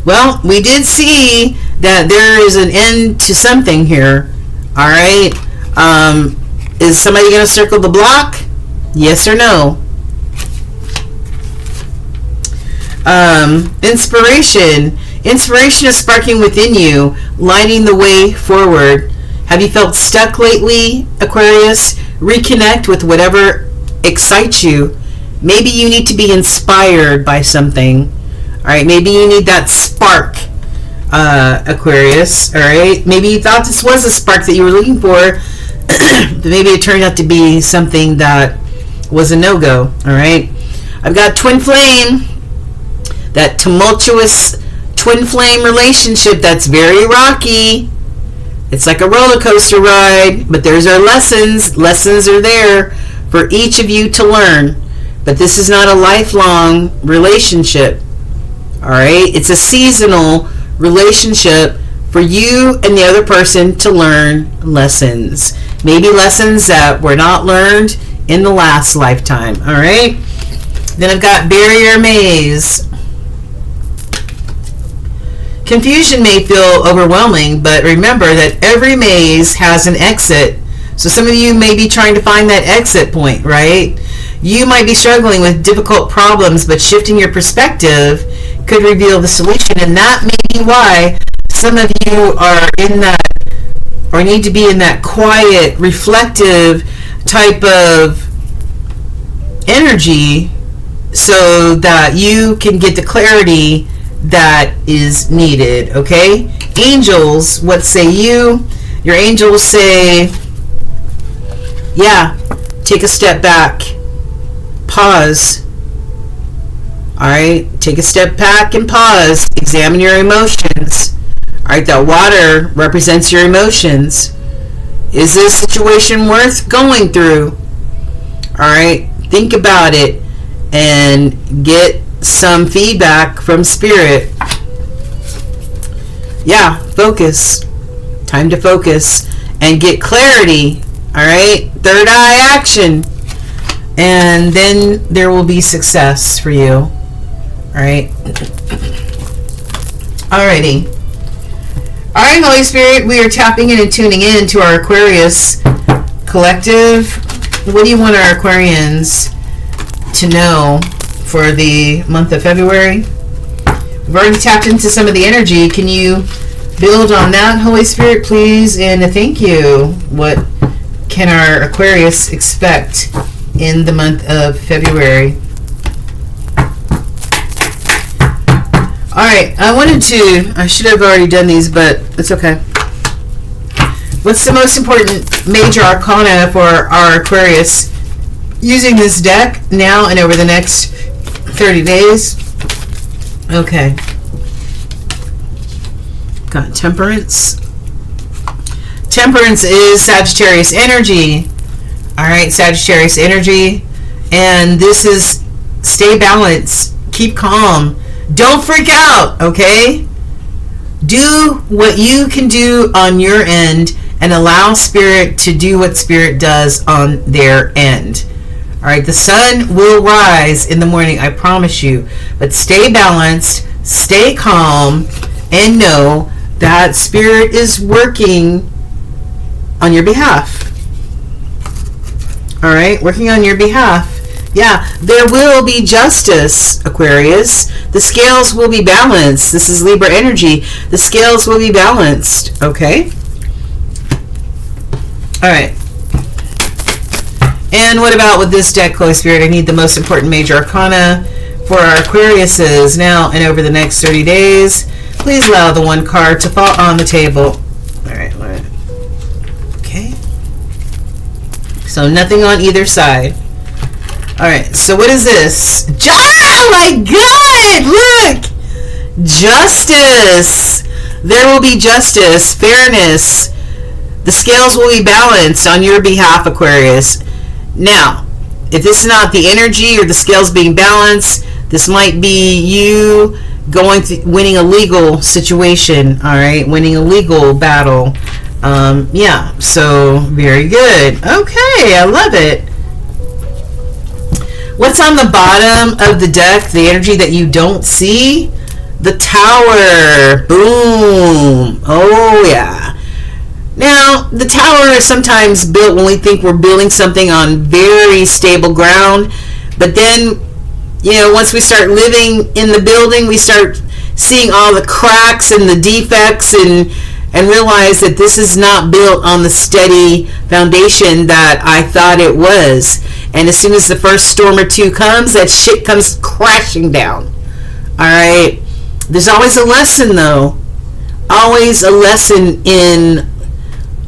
S1: Well, we did see that there is an end to something here. All right. Is somebody going to circle the block? Yes or no? Inspiration. Inspiration is sparking within you, lighting the way forward. Have you felt stuck lately, Aquarius? Reconnect with whatever excites you. Maybe you need to be inspired by something. All right, maybe you need that spark, Aquarius. All right, maybe you thought this was a spark that you were looking for, but maybe it turned out to be something that was a no-go. All right, I've got twin flame, that tumultuous twin flame relationship that's very rocky. It's like a roller coaster ride, but there's our lessons. Lessons are there for each of you to learn. But this is not a lifelong relationship. All right? It's a seasonal relationship for you and the other person to learn lessons. Maybe lessons that were not learned in the last lifetime. All right? Then I've got barrier maze. Confusion may feel overwhelming, but remember that every maze has an exit. So some of you may be trying to find that exit point, right? You might be struggling with difficult problems, but shifting your perspective could reveal the solution. And that may be why some of you are in that, or need to be in that quiet, reflective type of energy so that you can get the clarity that is needed, okay? Angels, what say you? Your angels say, yeah, take a step back. Pause. Alright, take a step back and pause. Examine your emotions. Alright, that water represents your emotions. Is this situation worth going through? Alright, think about it and get some feedback from spirit. Yeah, focus. Time to focus and get clarity. Alright, third eye action. And then there will be success for you. Alright. Alrighty. Alright, Holy Spirit, we are tapping in and tuning in to our Aquarius collective. What do you want our Aquarians to know for the month of February? We've already tapped into some of the energy. Can you build on that, Holy Spirit, please? And thank you. What can our Aquarius expect in the month of February? Alright, I should have already done these, but it's okay. What's the most important major arcana for our Aquarius using this deck now and over the next 30 days? Okay. Got Temperance. Temperance is Sagittarius energy. Alright, Sagittarius energy. And this is stay balanced. Keep calm. Don't freak out, okay? Do what you can do on your end and allow Spirit to do what Spirit does on their end. Alright, the sun will rise in the morning, I promise you. But stay balanced, stay calm, and know that Spirit is working on your behalf. Alright, working on your behalf. Yeah, there will be justice, Aquarius. The scales will be balanced. This is Libra energy. The scales will be balanced, okay? Alright. And what about with this deck, Holy Spirit? I need the most important major arcana for our Aquariuses now and over the next 30 days. Please allow the one card to fall on the table. Alright, okay. So nothing on either side. Alright, so what is this? Oh my God! Look! Justice! There will be justice, fairness. The scales will be balanced on your behalf, Aquarius. Now, if this is not the energy or the scales being balanced, this might be you winning a legal situation, alright? Winning a legal battle. Yeah, so very good. Okay, I love it. What's on the bottom of the deck? The energy that you don't see? The Tower. Boom. Oh, yeah. Now, the Tower is sometimes built when we think we're building something on very stable ground. But then, you know, once we start living in the building, we start seeing all the cracks and the defects and realize that this is not built on the steady foundation that I thought it was. And as soon as the first storm or two comes, that shit comes crashing down. Alright? There's always a lesson, though. Always a lesson in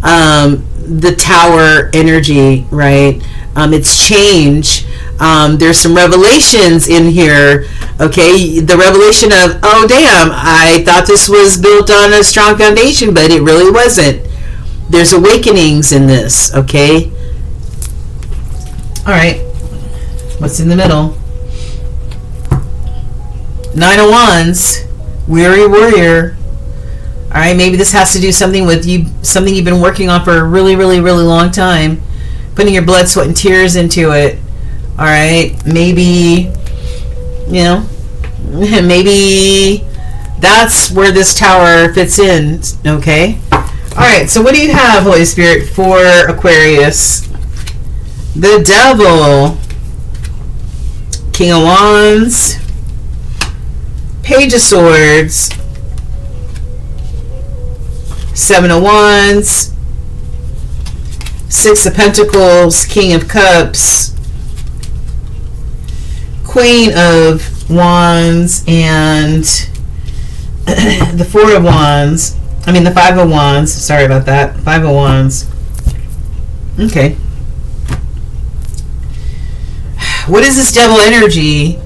S1: the Tower energy, right? It's change. There's some revelations in here. Okay? The revelation of, oh, damn, I thought this was built on a strong foundation, but it really wasn't. There's awakenings in this, okay? Alright, what's in the middle? Nine of Wands, Weary Warrior. Alright, maybe this has to do something with you, something you've been working on for a really, really, really long time. Putting your blood, sweat, and tears into it. Alright, maybe, you know, maybe that's where this Tower fits in, okay? Alright, so what do you have, Holy Spirit, for Aquarius? The Devil, King of Wands, Page of Swords, Seven of Wands, Six of Pentacles, King of Cups, Queen of Wands and the Four of Wands. I mean the Five of Wands. Sorry about that. Five of Wands. Okay. What is this devil energy,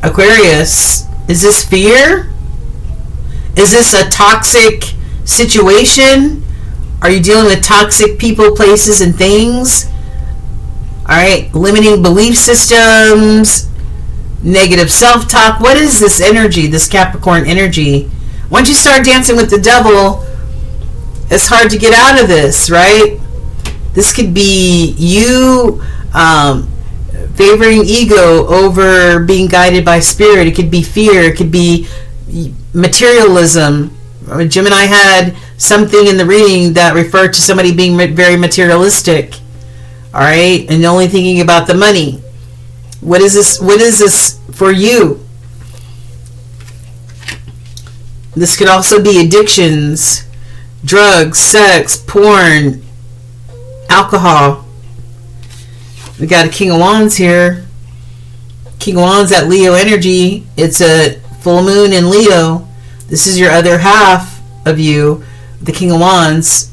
S1: Aquarius? Is this fear? Is this a toxic situation? Are you dealing with toxic people, places, and things? Alright, limiting belief systems, negative self-talk. What is this energy, this Capricorn energy? Once you start dancing with the devil, it's hard to get out of this, right? This could be you favoring ego over being guided by spirit. It could be fear. It could be materialism. Gemini had something in the reading that referred to somebody being very materialistic. All right, and only thinking about the money. What is this? What is this for you? This could also be addictions, drugs, sex, porn, alcohol. We got a King of Wands here. King of Wands, that Leo energy. It's a full moon in Leo. This is your other half of you, the King of Wands.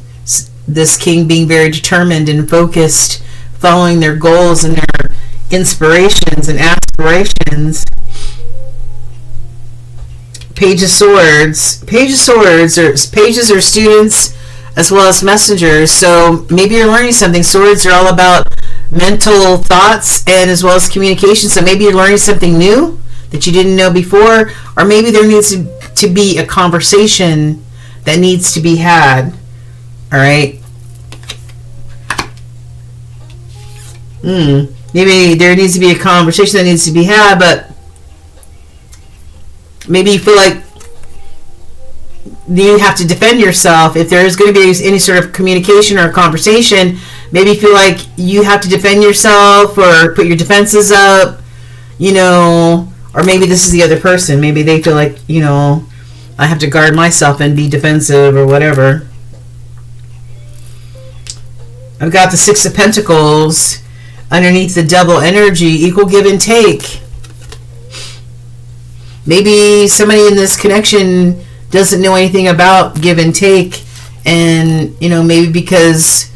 S1: This king being very determined and focused, following their goals and their inspirations and aspirations. Page of Swords. Page of Swords, or pages are students as well as messengers. So maybe you're learning something. Swords are all about mental thoughts and as well as communication. So maybe you're learning something new that you didn't know before, or maybe there needs to be a conversation that needs to be had. All right. Maybe there needs to be a conversation that needs to be had, but maybe you feel like you have to defend yourself. If there is going to be any sort of communication or conversation, maybe you feel like you have to defend yourself or put your defenses up, you know, or maybe this is the other person. Maybe they feel like, you know, I have to guard myself and be defensive or whatever. I've got the Six of Pentacles underneath the devil energy, equal give and take. Maybe somebody in this connection doesn't know anything about give and take, and, you know, maybe because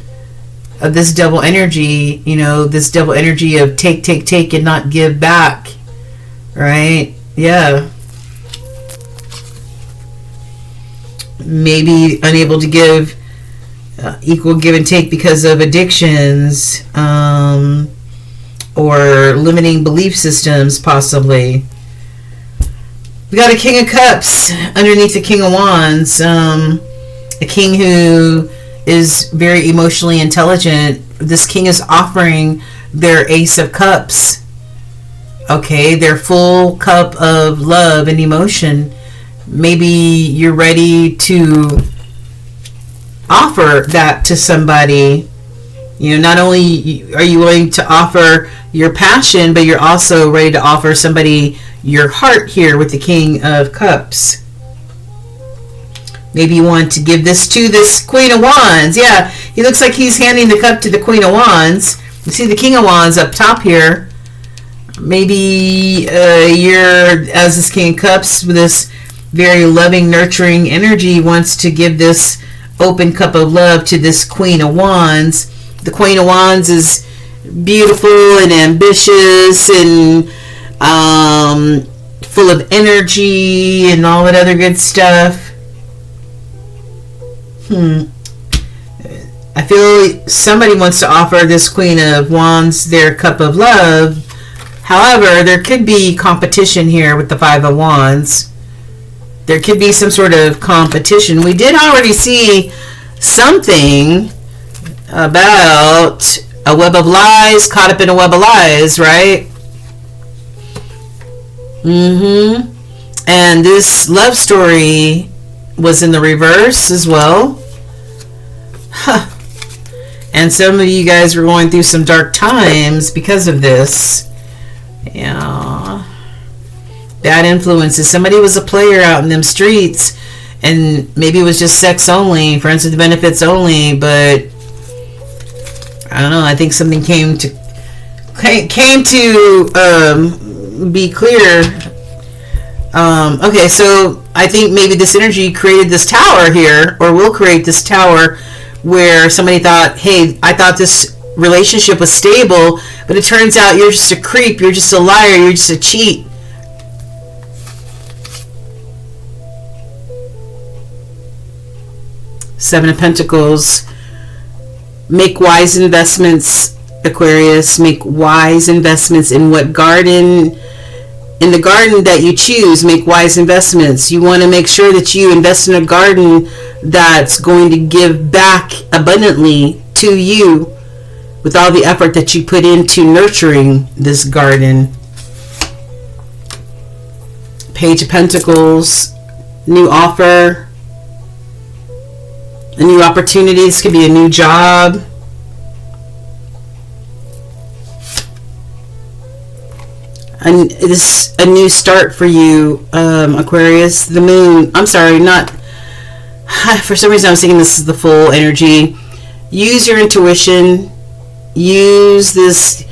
S1: of this devil energy, you know, this devil energy of take and not give back, right? Yeah. Maybe unable to give equal give and take because of addictions, or limiting belief systems, possibly. We got a King of Cups underneath the King of Wands, a king who is very emotionally intelligent. This king is offering their Ace of Cups, okay, their full cup of love and emotion. Maybe you're ready to offer that to somebody. You know, not only are you willing to offer your passion, but you're also ready to offer somebody your heart here with the King of Cups. Maybe you want to give this to this Queen of Wands. Yeah, he looks like he's handing the cup to the Queen of Wands. You see the King of Wands up top here. Maybe you're, as this King of Cups, with this very loving, nurturing energy, wants to give this open cup of love to this Queen of Wands. The Queen of Wands is beautiful and ambitious and full of energy and all that other good stuff. I feel somebody wants to offer this Queen of Wands their cup of love. However, there could be competition here with the Five of Wands. There could be some sort of competition. We did already see something about a web of lies, caught up in a web of lies, right? And this love story was in the reverse as well. And some of you guys were going through some dark times because of this. Yeah. Bad influences. Somebody was a player out in them streets, and maybe it was just sex only, friends with benefits only, but I don't know. I think something came to be clear. Okay, so I think maybe this energy created this tower here, or will create this tower, where somebody thought, hey, I thought this relationship was stable, but it turns out you're just a creep, you're just a liar, you're just a cheat. Seven of Pentacles. Make wise investments, Aquarius. Make wise investments in what garden, in the garden that you choose. Make wise investments. You want to make sure that you invest in a garden that's going to give back abundantly to you with all the effort that you put into nurturing this garden. Page of Pentacles. New offer. A new opportunity. This could be a new job. And this a new start for you, Aquarius. The moon. I'm sorry, not. For some reason, I was thinking this is the full energy. Use your intuition. Use this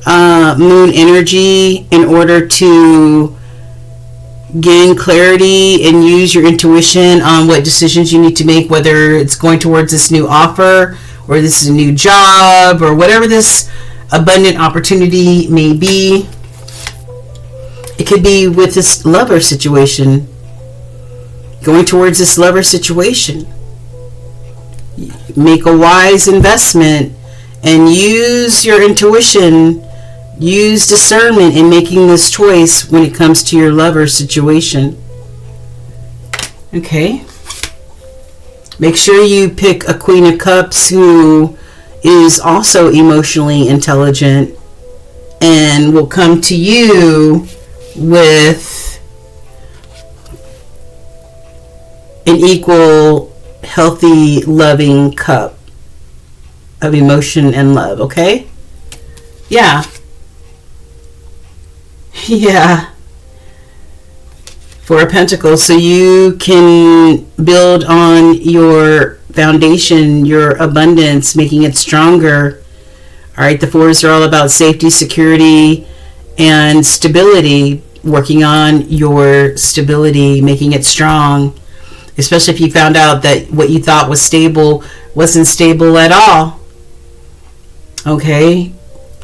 S1: moon energy in order to gain clarity, and use your intuition on what decisions you need to make, whether it's going towards this new offer, or this is a new job, or whatever this abundant opportunity may be. It could be with this lover situation, going towards this lover situation. Make a wise investment and use your intuition. Use discernment in making this choice when it comes to your lover situation. Okay. Make sure you pick a Queen of Cups who is also emotionally intelligent and will come to you with an equal, healthy, loving cup of emotion and love. Okay? Yeah. Yeah. Four of Pentacles. So you can build on your foundation, your abundance, making it stronger. All right. The fours are all about safety, security, and stability. Working on your stability, making it strong. Especially if you found out that what you thought was stable wasn't stable at all. Okay.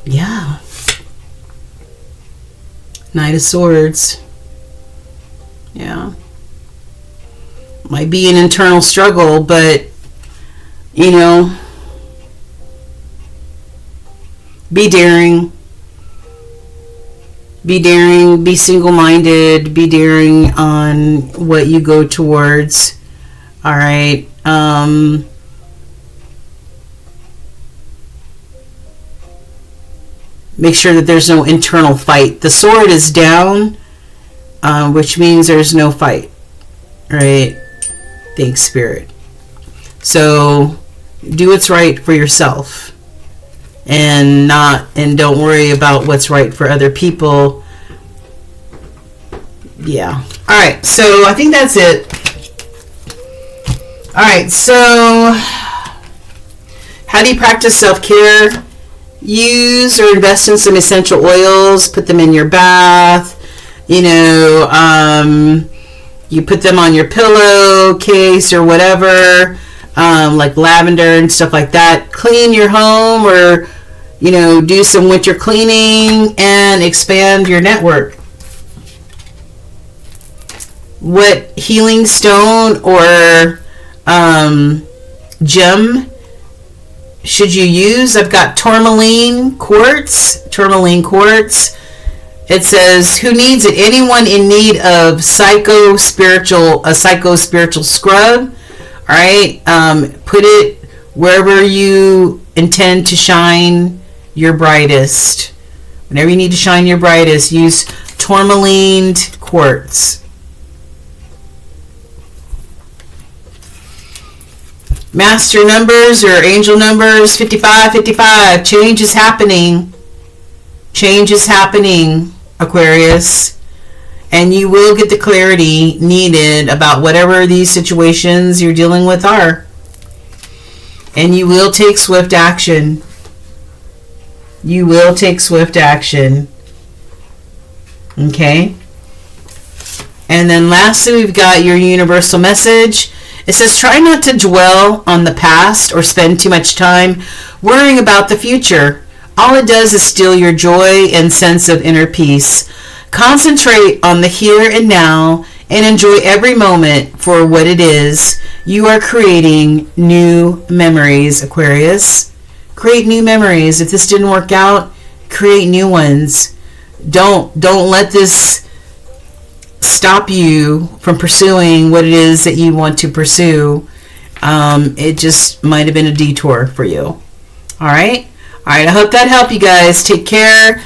S1: Yeah. Knight of Swords. Yeah. Might be an internal struggle, but, you know, be daring. Be daring. Be single-minded. Be daring on what you go towards. All right. Make sure that there's no internal fight. The sword is down, which means there's no fight. Right? Thanks, Spirit. So do what's right for yourself, and don't worry about what's right for other people. Yeah. All right. So I think that's it. All right. So how do you practice self-care? Use or invest in some essential oils. Put them in your bath. You know, you put them on your pillowcase or whatever, like lavender and stuff like that. Clean your home, or, you know, do some winter cleaning and expand your network. What healing stone or gem should you use? I've got tourmaline quartz. Tourmaline quartz. It says, who needs it? Anyone in need of a psycho-spiritual scrub. All right. Put it wherever you intend to shine your brightest. Whenever you need to shine your brightest, use tourmaline quartz. Master numbers or angel numbers, 5555. Change is happening. Change is happening, Aquarius. And you will get the clarity needed about whatever these situations you're dealing with are. And you will take swift action. You will take swift action. Okay. And then lastly, we've got your universal message. It says, try not to dwell on the past or spend too much time worrying about the future. All it does is steal your joy and sense of inner peace. Concentrate on the here and now and enjoy every moment for what it is. You are creating new memories, Aquarius. Create new memories. If this didn't work out, create new ones. Don't let this stop you from pursuing what it is that you want to pursue. It just might have been a detour for you. All right. I hope that helped you guys. Take care.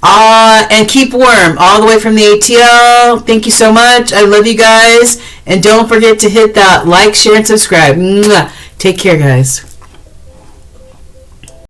S1: And keep warm all the way from the ATL. Thank you so much. I love you guys. And don't forget to hit that like, share, and subscribe. Mwah. Take care, guys.